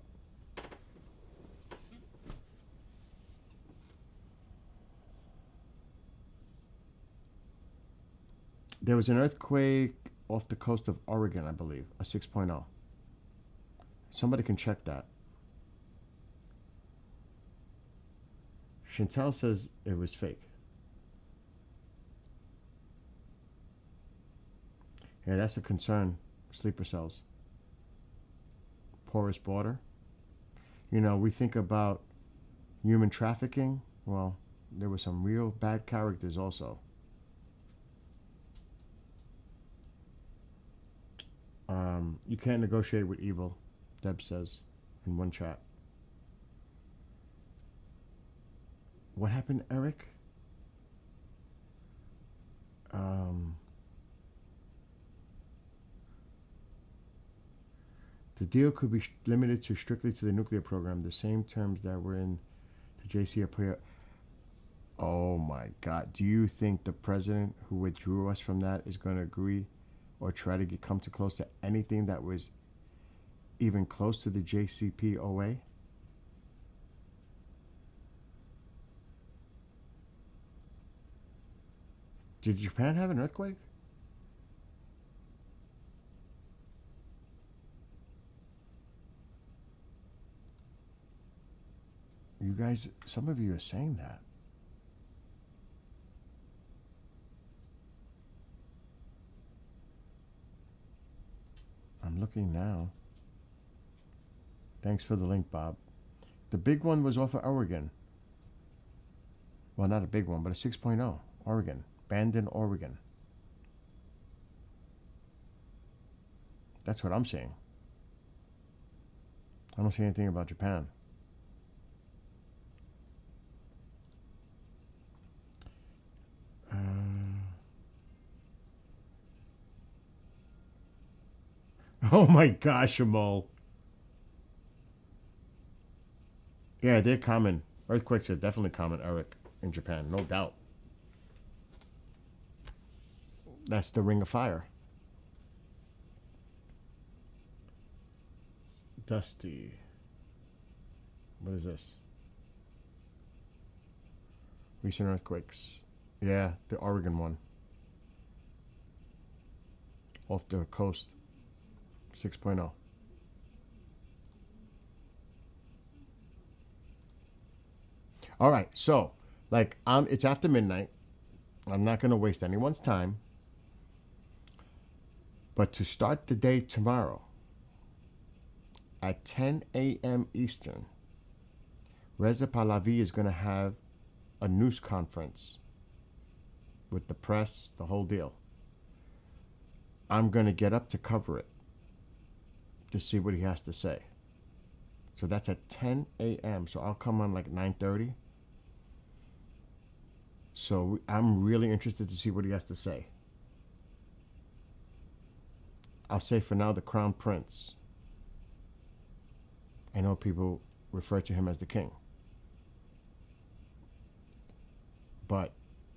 [SPEAKER 2] There was an earthquake off the coast of Oregon, I believe, a 6.0. Somebody can check that. Chantel says it was fake. Yeah, that's a concern. Sleeper cells. Porous border. You know, we think about human trafficking. Well, there were some real bad characters also. You can't negotiate with evil, Deb says in one chat. What happened, Eric? The deal could be limited to strictly to the nuclear program, the same terms that were in the JCPOA. Oh my God. Do you think the president who withdrew us from that is going to agree or try to come to close to anything that was even close to the JCPOA? Did Japan have an earthquake? You guys, some of you are saying that. I'm looking now. Thanks for the link, Bob. The big one was off of Oregon. Well, not a big one, but a 6.0. Oregon. Bandon, Oregon. That's what I'm seeing. I don't see anything about Japan. Oh my gosh, Amol. Yeah, they're common. Earthquakes are definitely common, Eric, in Japan, no doubt. That's the Ring of Fire. Dusty. What is this? Recent earthquakes. Yeah, the Oregon one. Off the coast. 6.0. All right, so, like, it's after midnight. I'm not going to waste anyone's time. But to start the day tomorrow, at 10 a.m. Eastern, Reza Pahlavi is going to have a news conference with the press, the whole deal. I'm going to get up to cover it to see what he has to say. So that's at 10 a.m. So I'll come on like 9:30. So I'm really interested to see what he has to say. I'll say for now the Crown Prince. I know people refer to him as the king. But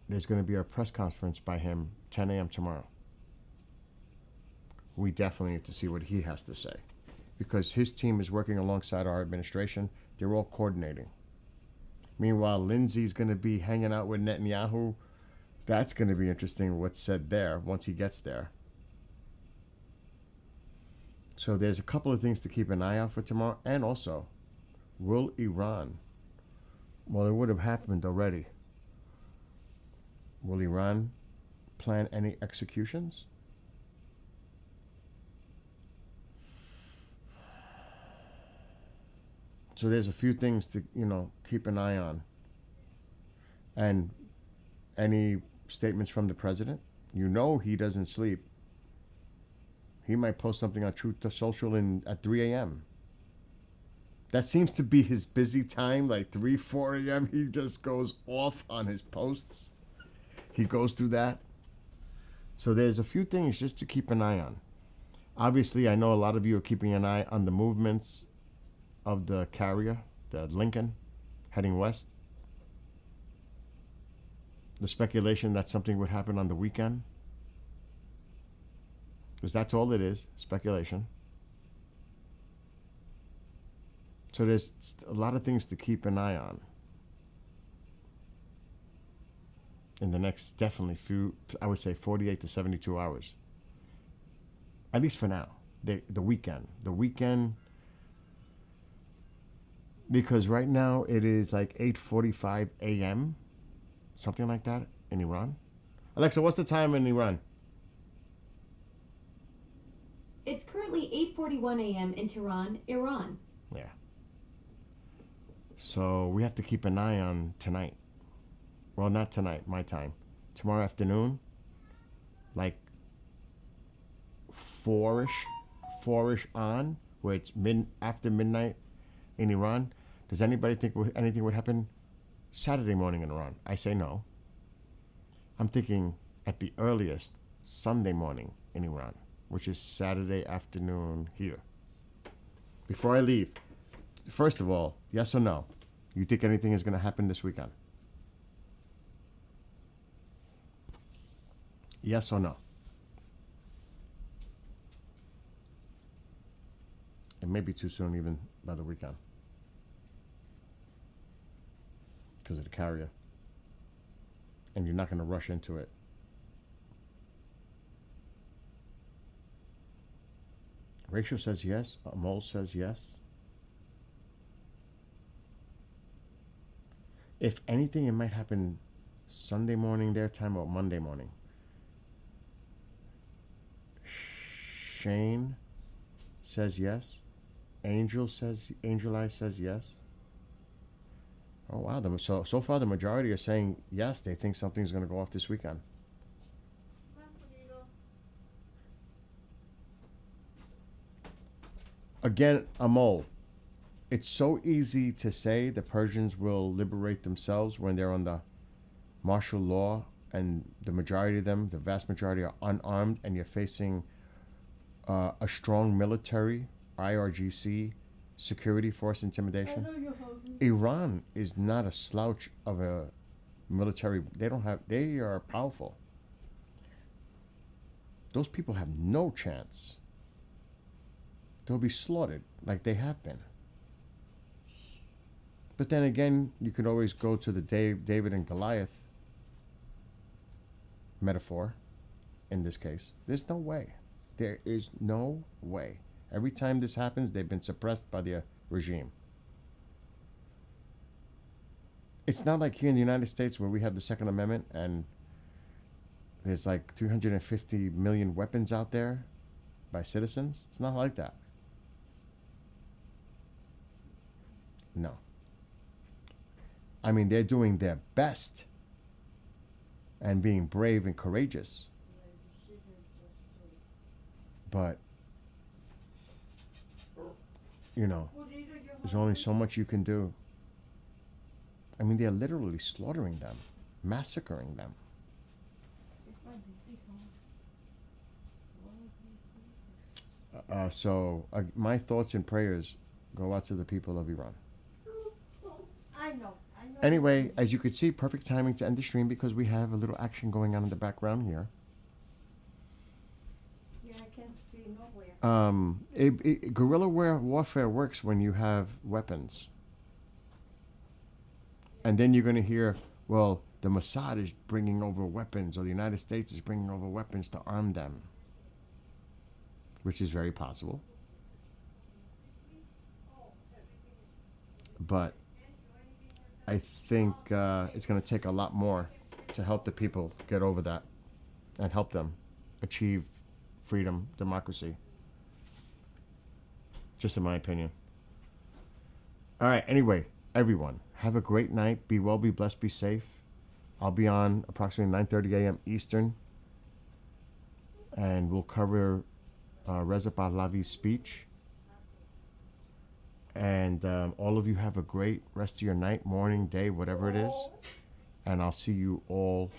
[SPEAKER 2] there's going to be a press conference by him 10 a.m. tomorrow. We definitely need to see what he has to say, because his team is working alongside our administration. They're all coordinating. Meanwhile, Lindsay's going to be hanging out with Netanyahu. That's going to be interesting what's said there once he gets there. So there's a couple of things to keep an eye out for tomorrow. And also, will Iran, well, it would have happened already. Will Iran plan any executions? So there's a few things to, keep an eye on. And any statements from the president, he doesn't sleep. He might post something on Truth Social at 3 a.m. That seems to be his busy time, like 3, 4 a.m. He just goes off on his posts. He goes through that. So there's a few things just to keep an eye on. Obviously, I know a lot of you are keeping an eye on the movements of the carrier, the Lincoln, heading west. The speculation that something would happen on the weekend. Because that's all it is, speculation. So there's a lot of things to keep an eye on in the next definitely few, I would say 48 to 72 hours. At least for now. The weekend. The weekend, because right now it is like 8:45 a.m., something like that in Iran. Alexa, what's the time in Iran?
[SPEAKER 7] It's currently 8:41 a.m. in Tehran, Iran.
[SPEAKER 2] Yeah. So we have to keep an eye on tonight. Well, not tonight, my time. Tomorrow afternoon, like 4ish on, where it's after midnight in Iran. Does anybody think anything would happen Saturday morning in Iran? I say no. I'm thinking at the earliest Sunday morning in Iran, which is Saturday afternoon here. Before I leave, first of all, yes or no? You think anything is going to happen this weekend? Yes or no? It may be too soon even by the weekend. Because of the carrier. And you're not going to rush into it. Rachel says yes. Amol says yes. If anything, it might happen Sunday morning their time or Monday morning. Shane says yes. Angel Eye says yes. Oh wow! So far the majority are saying yes. They think something's going to go off this weekend. Again, Amol. It's so easy to say the Persians will liberate themselves when they're under martial law and the majority of them, the vast majority, are unarmed, and you're facing a strong military, IRGC, security force intimidation. Iran is not a slouch of a military. They are powerful. Those people have no chance. They'll be slaughtered like they have been. But then again, you could always go to the David and Goliath metaphor in this case. There's no way. There is no way. Every time this happens, they've been suppressed by the regime. It's not like here in the United States where we have the Second Amendment and there's like 350 million weapons out there by citizens. It's not like that. No. I mean, they're doing their best and being brave and courageous. But, you know, there's only so much you can do. I mean, they're literally slaughtering them, massacring them. So my thoughts and prayers go out to the people of Iran.
[SPEAKER 9] I know.
[SPEAKER 2] Anyway, as you could see, perfect timing to end the stream because we have a little action going on in the background here.
[SPEAKER 9] Yeah, I can't see nowhere.
[SPEAKER 2] Guerrilla warfare works when you have weapons. And then you're going to hear, well, the Mossad is bringing over weapons, or the United States is bringing over weapons to arm them, which is very possible. But I think it's going to take a lot more to help the people get over that and help them achieve freedom, democracy. Just in my opinion. All right, anyway, everyone, have a great night. Be well, be blessed, be safe. I'll be on approximately 9:30 a.m. Eastern, and we'll cover Reza Pahlavi's speech. And all of you have a great rest of your night, morning, day, whatever it is. And I'll see you all